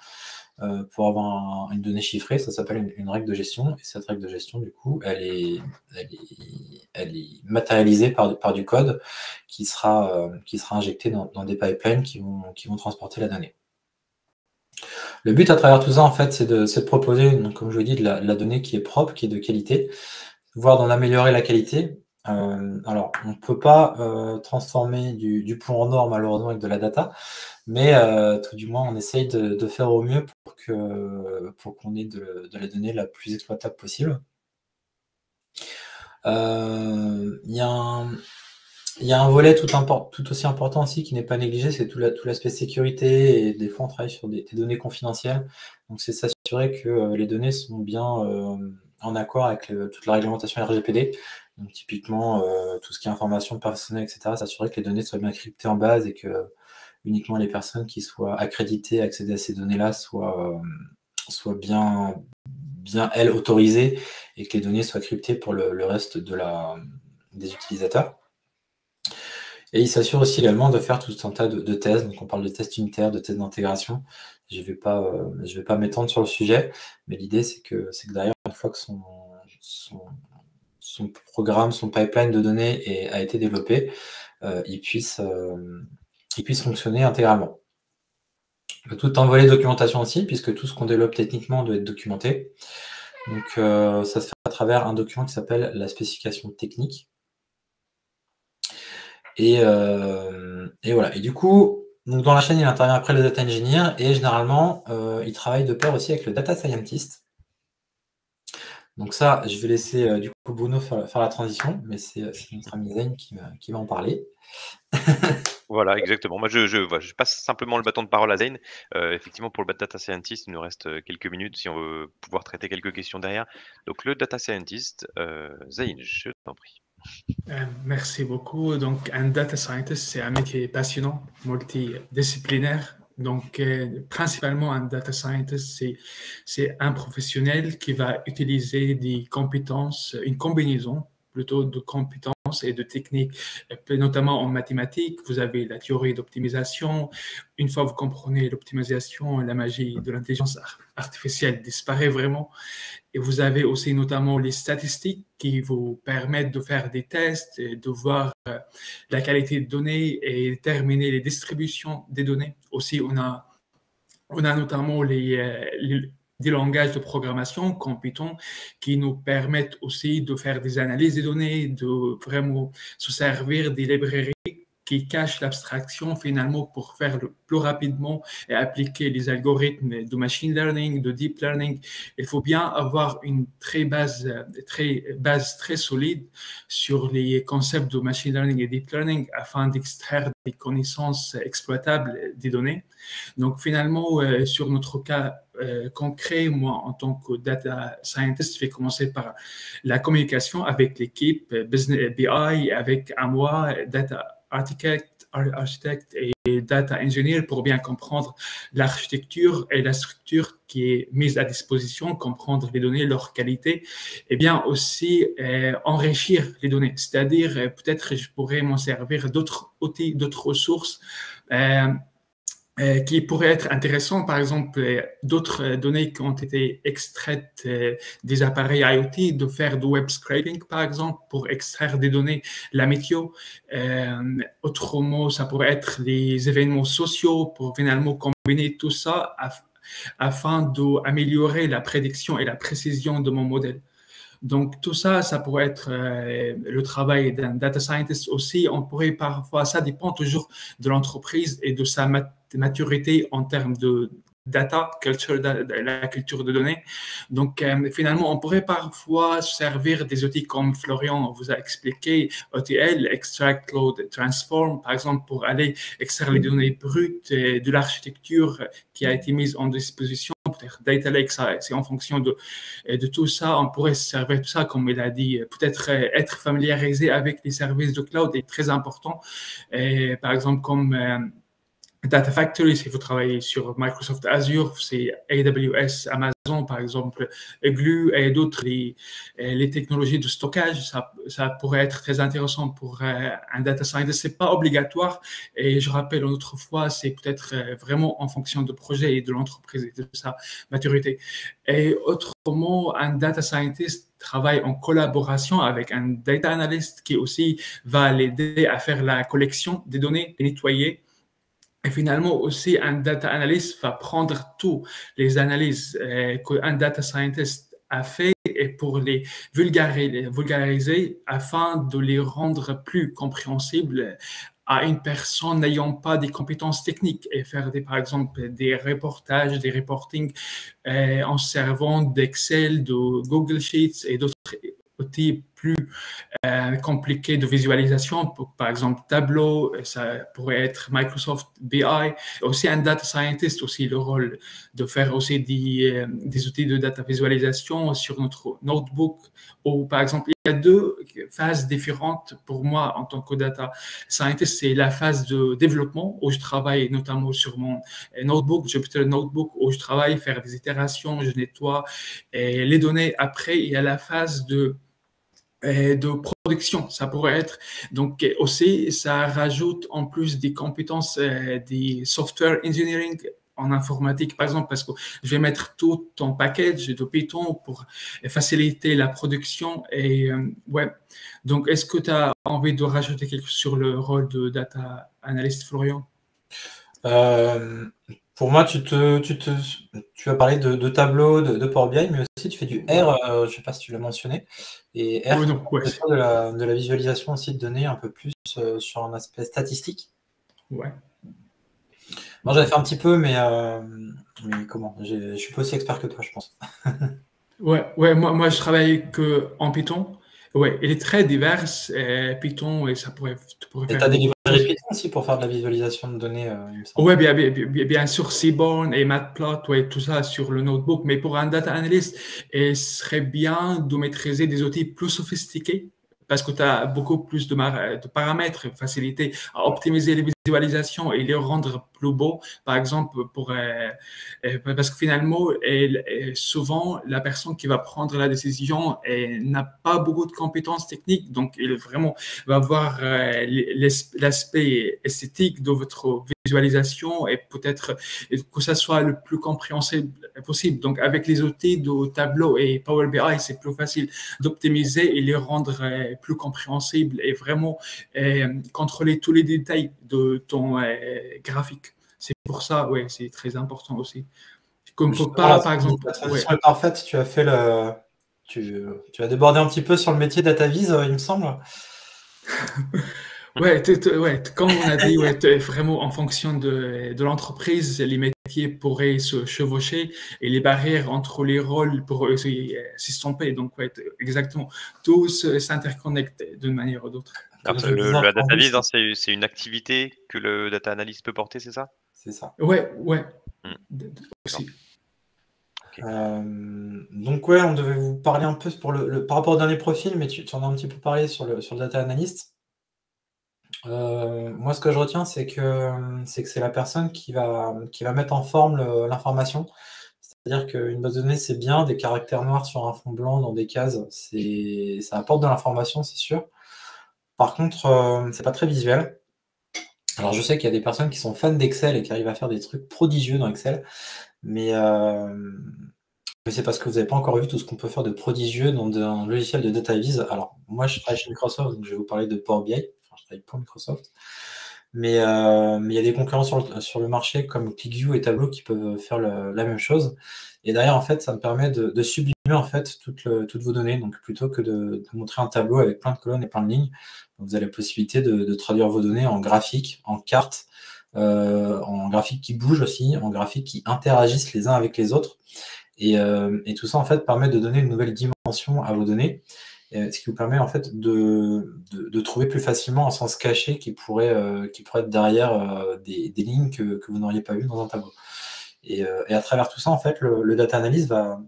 Pour avoir une donnée chiffrée, ça s'appelle une règle de gestion. Et cette règle de gestion, du coup, elle est matérialisée par du code qui sera injecté dans des pipelines qui vont transporter la donnée. Le but à travers tout ça, en fait, c'est de proposer, donc, comme je vous l'ai dit, de la donnée qui est propre, qui est de qualité, voire d'en améliorer la qualité. Alors, on ne peut pas transformer du plomb en or, malheureusement, avec de la data, mais tout du moins, on essaye de faire au mieux pour qu'on ait de la donnée la plus exploitable possible. Il y a un volet tout aussi important aussi qui n'est pas négligé, c'est tout l'aspect sécurité, et des fois on travaille sur des données confidentielles. Donc c'est s'assurer que les données sont bien en accord avec toute la réglementation RGPD. Donc typiquement tout ce qui est information personnelle, etc. S'assurer que les données soient bien cryptées en base et que uniquement les personnes qui soient accréditées à accéder à ces données-là soient bien elles autorisées et que les données soient cryptées pour le reste des utilisateurs. Et il s'assure aussi également de faire tout un tas de tests. Donc on parle de tests unitaires, de tests d'intégration. Je ne vais pas m'étendre sur le sujet, mais l'idée c'est que derrière, une fois que son programme, son pipeline de données a été développé, il puisse fonctionner intégralement. Tout un volet de documentation aussi, puisque tout ce qu'on développe techniquement doit être documenté. Donc ça se fait à travers un document qui s'appelle la spécification technique. Et voilà. Et du coup, donc dans la chaîne, il intervient après le data engineer et généralement, il travaille de pair aussi avec le data scientist. Donc ça, je vais laisser du coup Bruno faire la transition, mais c'est notre ami Zayn qui va en parler. Voilà, exactement. Moi, je passe simplement le bâton de parole à Zayn. Effectivement, pour le data scientist, il nous reste quelques minutes si on veut pouvoir traiter quelques questions derrière. Donc, le data scientist, Zayn, je t'en prie. Merci beaucoup. Donc, un data scientist, c'est un métier passionnant, multidisciplinaire. Donc, principalement, un data scientist, c'est un professionnel qui va utiliser des compétences, une combinaison plutôt de compétences et de techniques, notamment en mathématiques. Vous avez la théorie d'optimisation. Une fois que vous comprenez l'optimisation, la magie de l'intelligence artificielle disparaît vraiment. Et vous avez aussi notamment les statistiques qui vous permettent de faire des tests, et de voir la qualité de données et déterminer les distributions des données. Aussi, on a notamment des langages de programmation comme Python qui nous permettent aussi de faire des analyses des données, de vraiment se servir des librairies qui cachent l'abstraction finalement pour faire le plus rapidement et appliquer les algorithmes de machine learning, de deep learning. Il faut bien avoir une base très solide sur les concepts de machine learning et deep learning afin d'extraire des connaissances exploitables des données. Donc finalement, sur notre cas concret, moi en tant que data scientist, je vais commencer par la communication avec l'équipe Business BI, avec moi, data architecte et data engineer pour bien comprendre l'architecture et la structure qui est mise à disposition, comprendre les données, leur qualité, et bien aussi enrichir les données. C'est-à-dire, peut-être je pourrais m'en servir d'autres outils, d'autres ressources qui pourraient être intéressants, par exemple, d'autres données qui ont été extraites des appareils IoT, de faire du web scraping, par exemple, pour extraire des données, la météo. Autrement, ça pourrait être les événements sociaux, pour finalement combiner tout ça afin d'améliorer la prédiction et la précision de mon modèle. Donc, tout ça, ça pourrait être le travail d'un data scientist aussi. On pourrait parfois, ça dépend toujours de l'entreprise et de sa maturité en termes de data, la culture de données. Donc, finalement, on pourrait parfois servir des outils comme Florian vous a expliqué, ETL, Extract, Load, Transform, par exemple, pour aller extraire les données brutes de l'architecture qui a été mise en disposition. Peut-être Data Lake, c'est en fonction de tout ça. On pourrait se servir de tout ça, comme il a dit. Peut-être être familiarisé avec les services de cloud est très important. Et, par exemple, comme Data Factory, si vous travaillez sur Microsoft Azure, c'est AWS, Amazon, par exemple, Glue et d'autres, les technologies de stockage, ça pourrait être très intéressant pour un data scientist. C'est pas obligatoire. Et je rappelle une autre fois, c'est peut-être vraiment en fonction du projet et de l'entreprise et de sa maturité. Et autrement, un data scientist travaille en collaboration avec un data analyst qui aussi va l'aider à faire la collection des données, les nettoyer. Et finalement, aussi, un data analyst va prendre toutes les analyses qu'un data scientist a fait et pour les vulgariser afin de les rendre plus compréhensibles à une personne n'ayant pas des compétences techniques et faire par exemple des reportages, des reportings en servant d'Excel, de Google Sheets et d'autres outils plus compliqués de visualisation, par exemple Tableau, ça pourrait être Microsoft BI, aussi un data scientist, aussi le rôle de faire aussi des outils de data visualisation sur notre notebook, ou par exemple, il y a deux phases différentes pour moi en tant que data scientist. C'est la phase de développement où je travaille notamment sur mon notebook, Jupyter Notebook, où je travaille, faire des itérations, je nettoie les données. Après, il y a la phase de production, ça pourrait être. Donc aussi, ça rajoute en plus des compétences des software engineering en informatique, par exemple, parce que je vais mettre tout en package de Python pour faciliter la production. Et ouais. Donc, est-ce que tu as envie de rajouter quelque chose sur le rôle de data analyst, Florian? Pour moi, tu as parlé de Tableau, de Power BI, mais aussi tu fais du R, je ne sais pas si tu l'as mentionné. Et R, c'est de la visualisation aussi de données un peu plus sur un aspect statistique. Ouais. Moi, j'en ai fait un petit peu, mais comment? Je suis pas aussi expert que toi, je pense. Ouais, moi je travaille qu'en Python. Ouais, il est très divers, Python, et ça pourrait Et faire. tu as des librairies Python aussi pour faire de la visualisation de données, il me semble. Oui, bien sûr, Seaborn et Matplot, ouais, tout ça sur le notebook. Mais pour un data analyst, il serait bien de maîtriser des outils plus sophistiqués parce que tu as beaucoup plus de paramètres, faciliter à optimiser les visualisations et les rendre plus beaux. Par exemple, parce que finalement, souvent, la personne qui va prendre la décision n'a pas beaucoup de compétences techniques, donc il vraiment va voir l'aspect esthétique de votre visualisation et peut-être que ça soit le plus compréhensible possible. Donc, avec les outils de Tableau et Power BI, c'est plus facile d'optimiser et les rendre plus compréhensibles et vraiment contrôler tous les détails de ton graphique. C'est pour ça, ouais, c'est très important aussi. Comme pas, par exemple. La transition est parfaite. Tu as fait tu as débordé un petit peu sur le métier DataVis, il me semble. Ouais, comme on a dit, vraiment en fonction de l'entreprise, les métiers pourraient se chevaucher et les barrières entre les rôles pourraient s'estomper. Donc, ouais, exactement. Tout s'interconnecte d'une manière ou d'autre. La data vis, hein, c'est une activité que le data analyst peut porter, c'est ça? C'est ça. Ouais. Aussi. Okay. Donc ouais, on devait vous parler un peu par rapport au dernier profil, mais tu en as un petit peu parlé sur le data analyst. Moi, ce que je retiens, c'est que c'est la personne qui va mettre en forme l'information. C'est-à-dire qu'une base de données, c'est bien, des caractères noirs sur un fond blanc dans des cases, ça apporte de l'information, c'est sûr. Par contre, c'est pas très visuel. Alors, je sais qu'il y a des personnes qui sont fans d'Excel et qui arrivent à faire des trucs prodigieux dans Excel, mais c'est parce que vous n'avez pas encore vu tout ce qu'on peut faire de prodigieux dans un logiciel de DataVis. Alors, moi, je travaille chez Microsoft, donc je vais vous parler de Power BI. Enfin, je travaille pour Microsoft. Mais il y a des concurrents sur le marché comme ClickView et Tableau qui peuvent faire la même chose. Et derrière, en fait, ça me permet de sublimer en fait toutes vos données. Donc plutôt que de montrer un tableau avec plein de colonnes et plein de lignes, vous avez la possibilité de traduire vos données en graphiques, en cartes, en graphiques qui bougent aussi, en graphiques qui interagissent les uns avec les autres. Et tout ça en fait permet de donner une nouvelle dimension à vos données, ce qui vous permet en fait de trouver plus facilement un sens caché qui pourrait être derrière des lignes que vous n'auriez pas vues dans un tableau. Et à travers tout ça, en fait, le data analyst va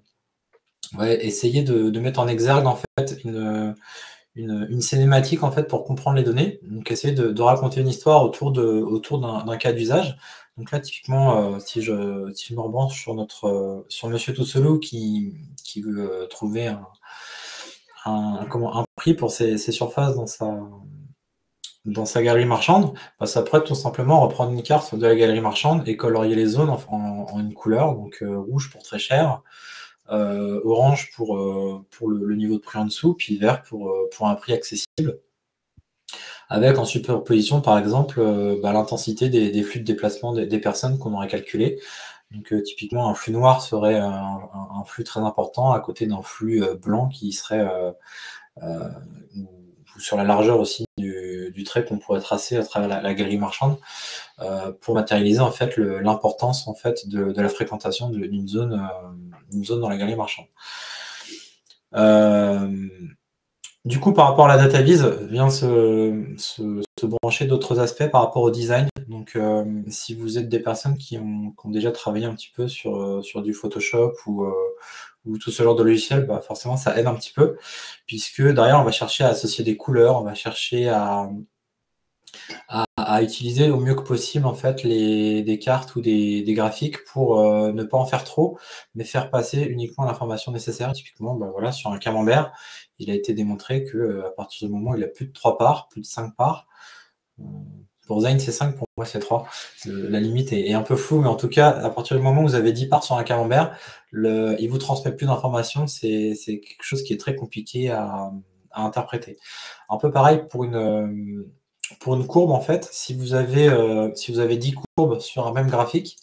essayer de mettre en exergue en fait une cinématique en fait pour comprendre les données. Donc essayer de raconter une histoire autour d'un cas d'usage. Donc là, typiquement, si je me rebranche sur Monsieur Tousselou qui veut trouver un prix pour ses surfaces dans sa galerie marchande, ça pourrait tout simplement reprendre une carte de la galerie marchande et colorier les zones en une couleur, donc rouge pour très cher, orange pour le niveau de prix en dessous, puis vert pour un prix accessible, avec en superposition par exemple l'intensité des flux de déplacement des personnes qu'on aurait calculé. Donc typiquement un flux noir serait un flux très important à côté d'un flux blanc qui serait sur la largeur aussi du trait qu'on pourrait tracer à travers la galerie marchande pour matérialiser en fait l'importance en fait de la fréquentation d'une zone dans la galerie marchande. Du coup, par rapport à la data vise, vient se brancher d'autres aspects par rapport au design. Donc, si vous êtes des personnes qui ont déjà travaillé un petit peu sur du Photoshop ou tout ce genre de logiciel, forcément, ça aide un petit peu, puisque derrière, on va chercher à associer des couleurs, on va chercher à utiliser au mieux que possible en fait des cartes ou des graphiques pour ne pas en faire trop, mais faire passer uniquement l'information nécessaire. Typiquement, sur un camembert, il a été démontré que à partir du moment où il a plus de 3 parts, plus de 5 parts, pour Zain c'est 5, pour moi c'est 3. La limite est un peu floue, mais en tout cas, à partir du moment où vous avez 10 parts sur un camembert, il vous transmet plus d'informations, c'est quelque chose qui est très compliqué à interpréter. Un peu pareil pour une courbe, en fait, si vous avez 10 courbes sur un même graphique,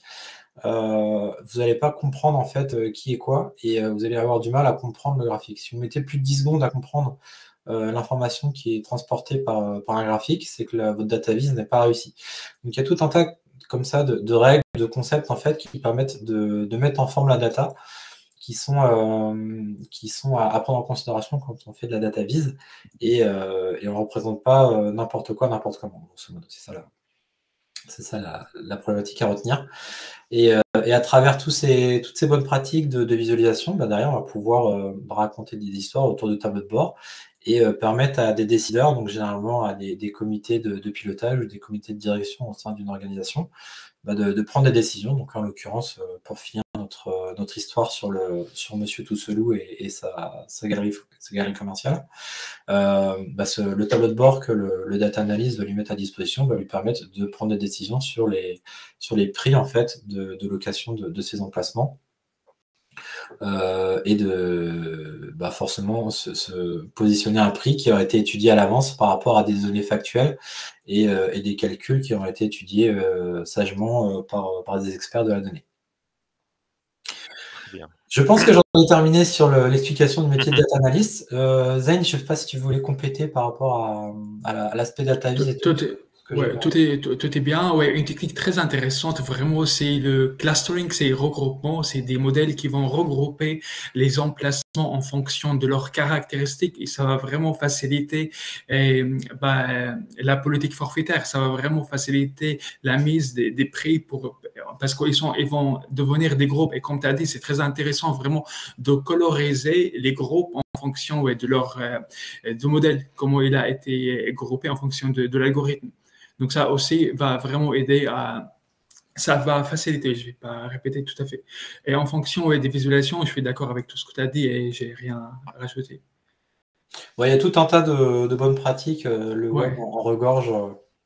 vous n'allez pas comprendre en fait qui est quoi, et vous allez avoir du mal à comprendre le graphique. Si vous mettez plus de 10 secondes à comprendre l'information qui est transportée par un graphique, c'est que votre data vise n'est pas réussi. Donc il y a tout un tas comme ça de règles, de concepts en fait qui permettent de mettre en forme la data, qui sont à prendre en considération quand on fait de la data vise, et on ne représente pas n'importe quoi, n'importe comment. C'est ça la problématique à retenir. Et à travers toutes ces bonnes pratiques de visualisation, derrière, on va pouvoir raconter des histoires autour de tableaux de bord et permettre à des décideurs, donc généralement à des comités de pilotage ou des comités de direction au sein d'une organisation, de prendre des décisions. Donc en l'occurrence, pour finir notre histoire sur Monsieur Tousselou et sa galerie commerciale, le tableau de bord que le data analyst va lui mettre à disposition va lui permettre de prendre des décisions sur les prix en fait de location de ces emplacements, et de forcément se positionner un prix qui aurait été étudié à l'avance par rapport à des données factuelles et des calculs qui auraient été étudiés sagement par des experts de la donnée. Bien. Je pense que j'en ai terminé sur l'explication du métier de data analyst. Zain, je ne sais pas si tu voulais compléter par rapport à l'aspect data vise et tout. Tout est bien. Ouais, une technique très intéressante, vraiment, c'est le clustering, c'est le regroupement, c'est des modèles qui vont regrouper les emplacements en fonction de leurs caractéristiques, et ça va vraiment faciliter la politique forfaitaire. Ça va vraiment faciliter la mise des prix parce qu'ils vont devenir des groupes. Et comme tu as dit, c'est très intéressant vraiment de coloriser les groupes en fonction de leur du modèle, comment il a été groupé en fonction de l'algorithme. Donc ça aussi va vraiment aider ça va faciliter, je ne vais pas répéter tout à fait. Et en fonction des visualisations, je suis d'accord avec tout ce que tu as dit et j'ai rien à rajouter. Il y a tout un tas de bonnes pratiques. Le web en regorge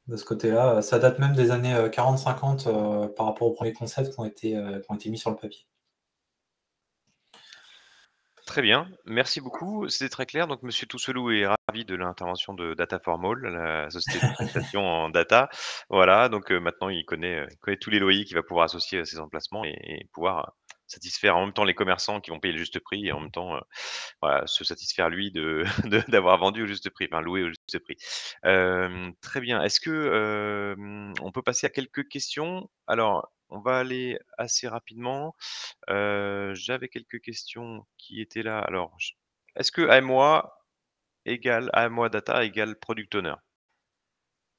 de ce côté-là. Ça date même des années 40-50 par rapport aux premiers concepts qui ont été mis sur le papier. Très bien, merci beaucoup. C'était très clair. Donc, Monsieur Tousselou est ravi de l'intervention de Data for All, la société de prestation en data. Voilà, donc maintenant il connaît tous les loyers qu'il va pouvoir associer à ses emplacements et pouvoir satisfaire en même temps les commerçants qui vont payer le juste prix et en même temps, voilà, se satisfaire lui d'avoir vendu au juste prix, enfin loué au juste prix. Très bien. Est-ce que, on peut passer à quelques questions? Alors, on va aller assez rapidement. J'avais quelques questions qui étaient là. Alors, est-ce que AMOA Data égale Product Owner?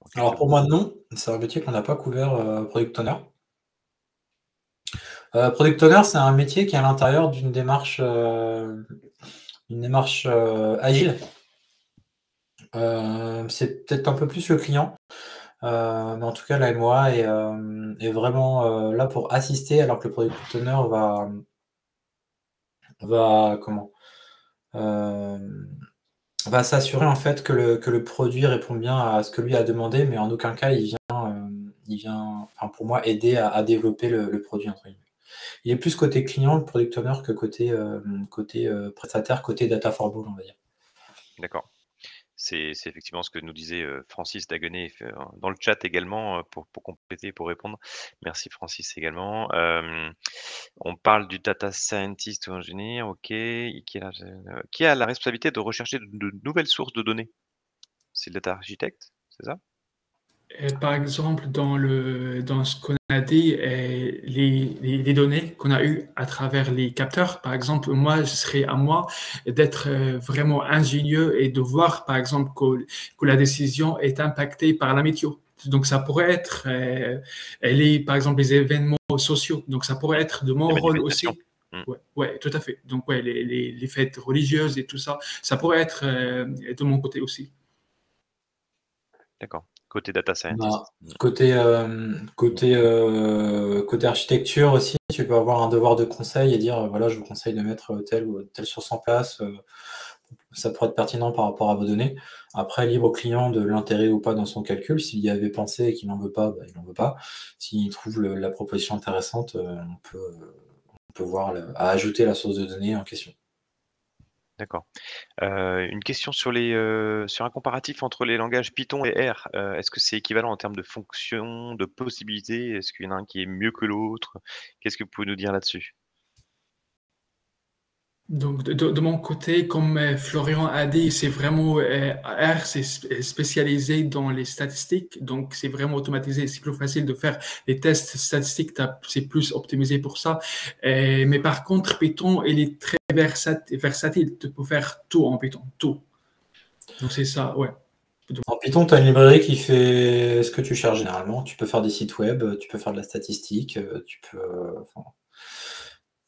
En Alors quelques pour mots. moi, non. C'est un métier qu'on n'a pas couvert, Product Owner. Product Owner, c'est un métier qui est à l'intérieur d'une démarche agile. C'est peut-être un peu plus le client, mais en tout cas, la MOA est vraiment là pour assister, alors que le Product Owner va comment? Va s'assurer en fait que le produit répond bien à ce que lui a demandé, mais en aucun cas il vient, enfin pour moi, aider à développer le produit entre guillemets. Il est plus côté client, le product owner, que côté prestataire, côté data for Bull, on va dire. D'accord. C'est effectivement ce que nous disait, Francis Daguenet dans le chat également, pour compléter, pour répondre. Merci Francis également. On parle du data scientist ou ingénieur, OK. Qui a la responsabilité de rechercher de nouvelles sources de données? C'est le data architecte, c'est ça? Par exemple, dans ce qu'on a dit, les données qu'on a eues à travers les capteurs, par exemple, moi, ce serait à moi d'être vraiment ingénieux et de voir, par exemple, que la décision est impactée par la météo. Donc, ça pourrait être, par exemple, les événements sociaux. Donc, ça pourrait être de mon Les rôle manifestations? aussi. Mmh, Ouais, ouais, tout à fait. Donc, ouais, les fêtes religieuses et tout ça, ça pourrait être de mon côté aussi. d'accord. Côté data Bah, scientist. Mmh, côté architecture aussi, tu peux avoir un devoir de conseil et dire, voilà, je vous conseille de mettre telle ou telle source en place, ça pourrait être pertinent par rapport à vos données. Après, libre au client de l'intégrer ou pas dans son calcul. S'il y avait pensé et qu'il n'en veut pas, bah, il n'en veut pas. S'il trouve la proposition intéressante, on peut voir à ajouter la source de données en question. d'accord. Une question sur un comparatif entre les langages Python et R. Est-ce que c'est équivalent en termes de fonctions, de possibilités? Est-ce qu'il y en a un qui est mieux que l'autre? Qu'est-ce que vous pouvez nous dire là-dessus? Donc, de mon côté, comme Florian a dit, c'est vraiment R, c'est spécialisé dans les statistiques, donc c'est vraiment automatisé. C'est plus facile de faire les tests statistiques, c'est plus optimisé pour ça. Mais par contre, Python, il est très versatile. Tu peux faire tout en Python, tout. Donc c'est ça, ouais. En Python, tu as une librairie qui fait ce que tu cherches généralement. Tu peux faire des sites web, tu peux faire de la statistique, tu peux. Enfin,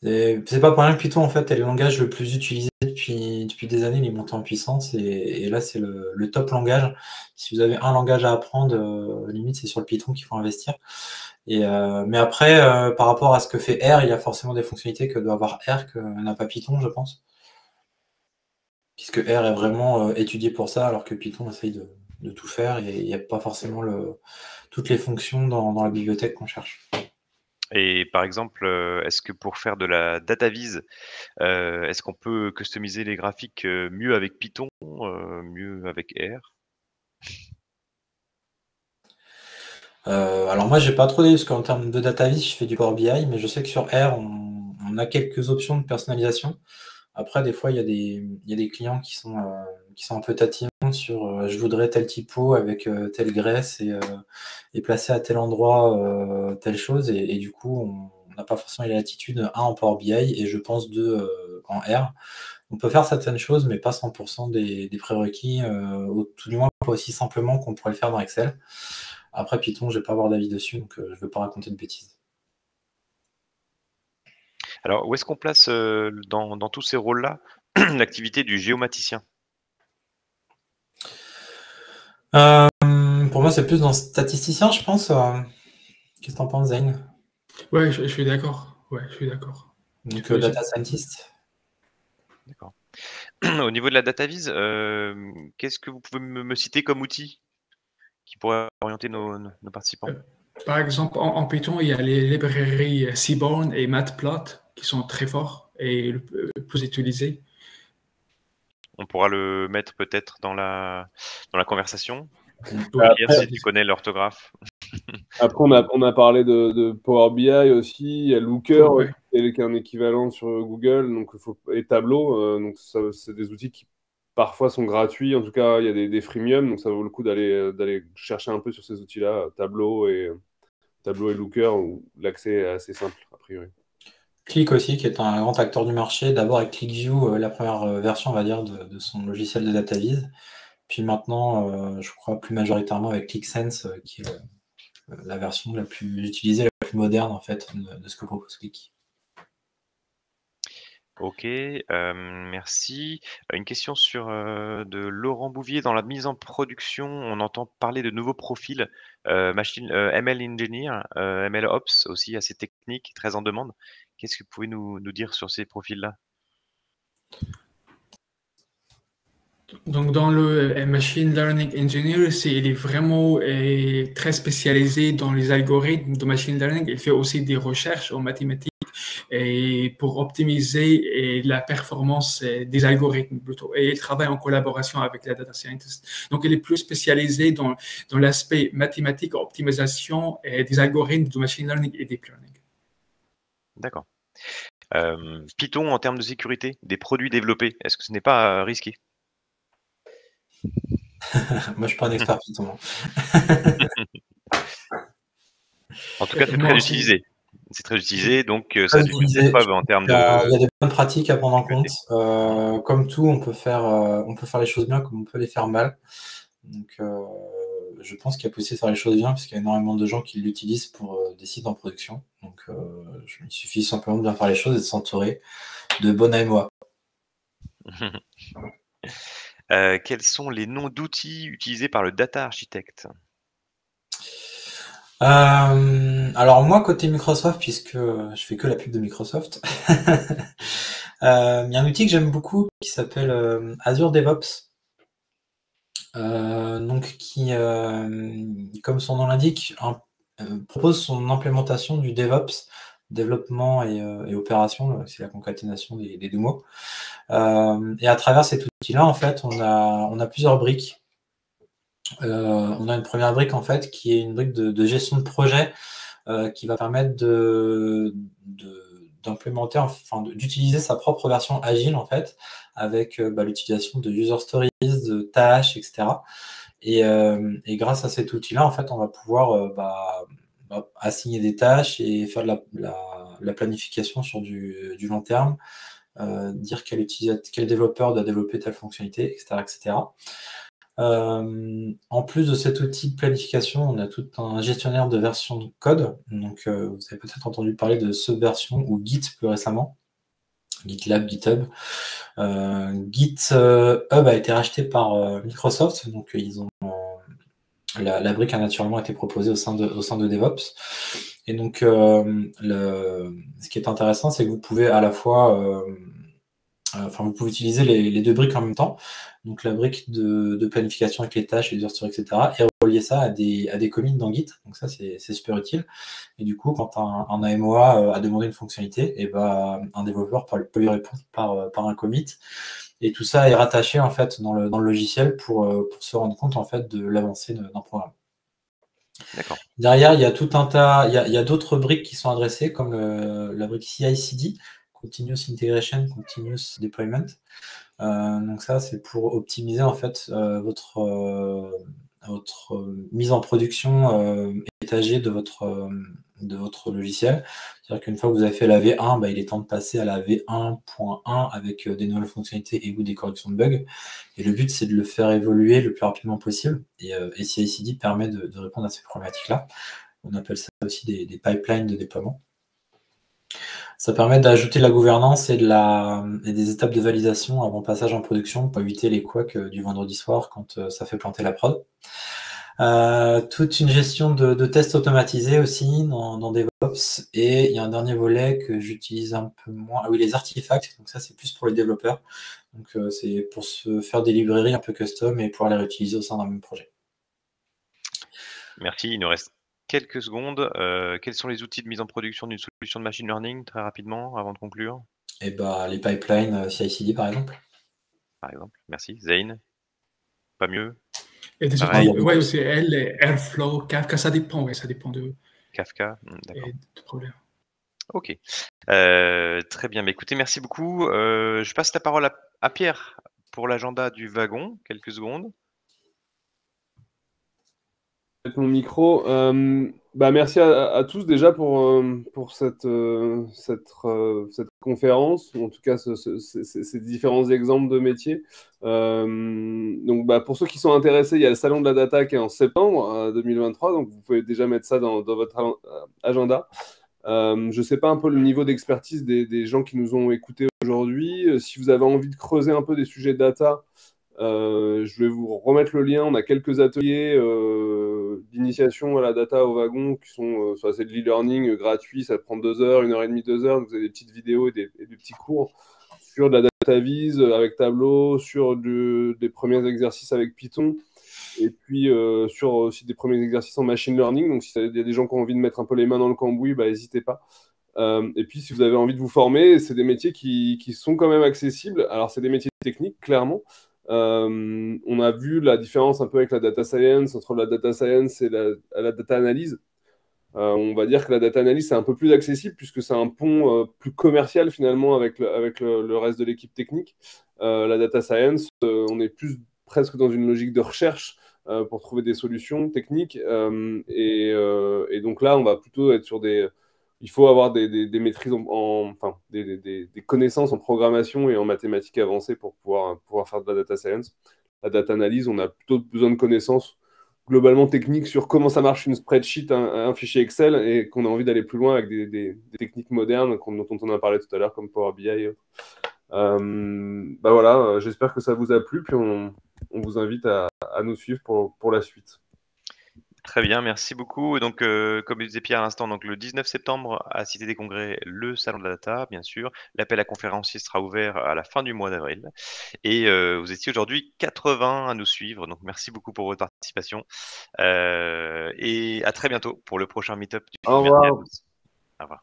c'est pas pour rien que Python, en fait, est le langage le plus utilisé depuis des années. Il est monté en puissance et là, c'est le top langage. Si vous avez un langage à apprendre, limite, c'est sur le Python qu'il faut investir. Mais après, par rapport à ce que fait R, il y a forcément des fonctionnalités que doit avoir R que n'a pas Python, je pense. Puisque R est vraiment étudié pour ça, alors que Python essaye de tout faire et il n'y a pas forcément toutes les fonctions dans la bibliothèque qu'on cherche. Et par exemple, est-ce que pour faire de la data vise, est-ce qu'on peut customiser les graphiques, mieux avec Python, mieux avec R? Alors moi, j'ai pas trop d'idées, parce qu'en termes de data vis, je fais du Power BI, mais je sais que sur R, on a quelques options de personnalisation. Après, des fois, il y a des clients qui sont un peu tatillons sur je voudrais tel typo avec telle graisse et placer à tel endroit telle chose. Et du coup, on n'a pas forcément la latitude, un en Power BI et je pense deux en R. On peut faire certaines choses, mais pas 100% des prérequis, tout du moins pas aussi simplement qu'on pourrait le faire dans Excel. Après, Python, je vais pas avoir d'avis dessus, donc je ne veux pas raconter de bêtises. Alors, où est-ce qu'on place, dans tous ces rôles-là, l'activité du géomaticien? Pour moi, c'est plus dans statisticien, je pense. Qu'est-ce que t'en penses, Zayn? Ouais, je suis d'accord. Ouais, je suis d'accord. Donc, Oui, data scientist. D'accord. Au niveau de la data vise, qu'est-ce que vous pouvez me citer comme outil qui pourrait orienter nos participants? Par exemple, en Python, il y a les librairies Seaborn et Matplotlib qui sont très forts et le plus utilisés. On pourra le mettre peut-être dans la conversation? Oui, Dire si tu connais l'orthographe. Après, on a parlé de Power BI aussi, il y a Looker, Ouais. qui est un équivalent sur Google, et Tableau. Donc c'est des outils qui parfois sont gratuits. En tout cas, il y a des freemium, donc ça vaut le coup d'aller chercher un peu sur ces outils-là, Tableau et Looker, où l'accès est assez simple, a priori. Qlik aussi, qui est un grand acteur du marché, d'abord avec QlikView, la première version, on va dire, de son logiciel de data viz. Puis maintenant, je crois plus majoritairement avec QlikSense, qui est la version la plus utilisée, la plus moderne en fait, de ce que propose Qlik. Ok, merci. Une question de Laurent Bouvier. Dans la mise en production, on entend parler de nouveaux profils, ML Engineer, ML Ops aussi assez technique, très en demande. Qu'est-ce que vous pouvez nous dire sur ces profils-là? Donc, dans le Machine Learning Engineer, il est vraiment très spécialisé dans les algorithmes de Machine Learning. Il fait aussi des recherches en mathématiques et pour optimiser la performance des algorithmes plutôt. Et il travaille en collaboration avec la data scientist. Donc, il est plus spécialisé dans l'aspect mathématique, optimisation des algorithmes de Machine Learning et Deep Learning. D'accord. Python en termes de sécurité, des produits développés, est-ce que ce n'est pas risqué? Moi, je suis pas un expert Python. En tout cas, c'est Moi très aussi. utilisé. C'est très utilisé, donc ça a dû faire ses Utilisé. preuves en termes Il y a de des bonnes pratiques à prendre en sécurité. compte. Comme tout, on peut faire les choses bien comme on peut les faire mal. Donc, je pense qu'il y a possibilité de faire les choses bien parce qu'il y a énormément de gens qui l'utilisent pour des sites en production. Donc, il suffit simplement de bien faire les choses et de s'entourer de bonnes AMOA. Quels sont les noms d'outils utilisés par le data architecte? Alors moi, côté Microsoft, puisque je fais que la pub de Microsoft, il y a un outil que j'aime beaucoup qui s'appelle Azure DevOps. Donc qui, comme son nom l'indique, propose son implémentation du DevOps, développement et opération, c'est la concaténation des deux mots. Et à travers cet outil-là, en fait, on a plusieurs briques. On a une première brique en fait qui est une brique de gestion de projet qui va permettre d'implémenter, enfin d'utiliser sa propre version agile en fait avec l'utilisation de user stories, de tâches, etc. Et grâce à cet outil-là, en fait, on va pouvoir assigner des tâches et faire de la planification sur du long terme, dire quel développeur doit développer telle fonctionnalité, etc., etc. En plus de cet outil de planification, on a tout un gestionnaire de version de code. Donc, vous avez peut-être entendu parler de Subversion ou Git plus récemment. GitLab, GitHub. GitHub a été racheté par Microsoft, donc ils ont la brique a naturellement été proposée au sein de DevOps. Et donc, ce qui est intéressant, c'est que vous pouvez à la fois vous pouvez utiliser les deux briques en même temps, donc la brique de planification avec les tâches, les user stories, etc., et relier ça à des commits dans Git. Donc ça, c'est super utile. Et du coup, quand un AMOA a demandé une fonctionnalité, et un développeur peut lui répondre par un commit. Et tout ça est rattaché en fait dans le logiciel pour se rendre compte en fait de l'avancée d'un programme. D'accord. Derrière, il y a tout un tas, il y a d'autres briques qui sont adressées, comme la brique CI/CD, Continuous Integration, Continuous Deployment. Donc ça, c'est pour optimiser en fait votre mise en production étagée de votre logiciel. C'est-à-dire qu'une fois que vous avez fait la V1, il est temps de passer à la V1.1 avec des nouvelles fonctionnalités et ou des corrections de bugs. Et le but, c'est de le faire évoluer le plus rapidement possible. Et CI/CD permet de répondre à ces problématiques-là. On appelle ça aussi des pipelines de déploiement. Ça permet d'ajouter de la gouvernance et des étapes de validation avant passage en production pour éviter les couacs du vendredi soir quand ça fait planter la prod. Toute une gestion de tests automatisés aussi dans DevOps. Et il y a un dernier volet que j'utilise un peu moins. Ah oui, les artefacts. Donc ça, c'est plus pour les développeurs. Donc c'est pour se faire des librairies un peu custom et pouvoir les réutiliser au sein d'un même projet. Merci, il nous reste quelques secondes. Quels sont les outils de mise en production d'une solution de machine learning, très rapidement, avant de conclure? Et les pipelines CI/CD par exemple. Par exemple. Merci. Zain? Pas mieux? Et des Pareil. outils, ouais, aussi Airflow, Kafka, ça dépend de Kafka, d'accord. de problèmes. Ok. Très bien. Mais écoutez, merci beaucoup. Je passe la parole à Pierre pour l'agenda du wagon. Quelques secondes. Avec mon micro. Merci à tous déjà pour cette conférence, ou en tout cas ces différents exemples de métiers. Donc pour ceux qui sont intéressés, il y a le Salon de la Data qui est en septembre 2023, donc vous pouvez déjà mettre ça dans votre agenda. Je ne sais pas un peu le niveau d'expertise des gens qui nous ont écoutés aujourd'hui. Si vous avez envie de creuser un peu des sujets data, je vais vous remettre le lien. On a quelques ateliers d'initiation à la data au wagon qui sont c'est de l'e-learning gratuit. Ça prend 2 heures, 1h30, 2 heures. Vous avez des petites vidéos et des petits cours sur de la data vise avec Tableau, sur des premiers exercices avec Python, et puis sur aussi des premiers exercices en machine learning. Donc, s'il y a des gens qui ont envie de mettre un peu les mains dans le cambouis, n'hésitez pas. Et puis, si vous avez envie de vous former, c'est des métiers qui sont quand même accessibles. Alors, c'est des métiers techniques, clairement. On a vu la différence un peu avec la data science, entre la data science et la data analyse. On va dire que la data analyse, c'est un peu plus accessible puisque c'est un pont plus commercial finalement avec le reste de l'équipe technique. La data science, on est plus presque dans une logique de recherche pour trouver des solutions techniques. Et donc là, on va plutôt être sur il faut avoir des maîtrises, enfin, des connaissances en programmation et en mathématiques avancées pour pouvoir faire de la data science. La data analyse, on a plutôt besoin de connaissances globalement techniques sur comment ça marche une spreadsheet, un fichier Excel, et qu'on a envie d'aller plus loin avec des techniques modernes dont on a parlé tout à l'heure, comme Power BI et autres. Voilà, j'espère que ça vous a plu, puis on vous invite à nous suivre pour la suite. Très bien, merci beaucoup. Et donc, comme disait Pierre à l'instant, donc le 19 septembre à Cité des Congrès, le Salon de la Data, bien sûr. L'appel à conférenciers sera ouvert à la fin du mois d'avril. Et vous étiez aujourd'hui 80 à nous suivre, donc merci beaucoup pour votre participation. Et à très bientôt pour le prochain meet-up du Au revoir. Merci à tous. Au revoir.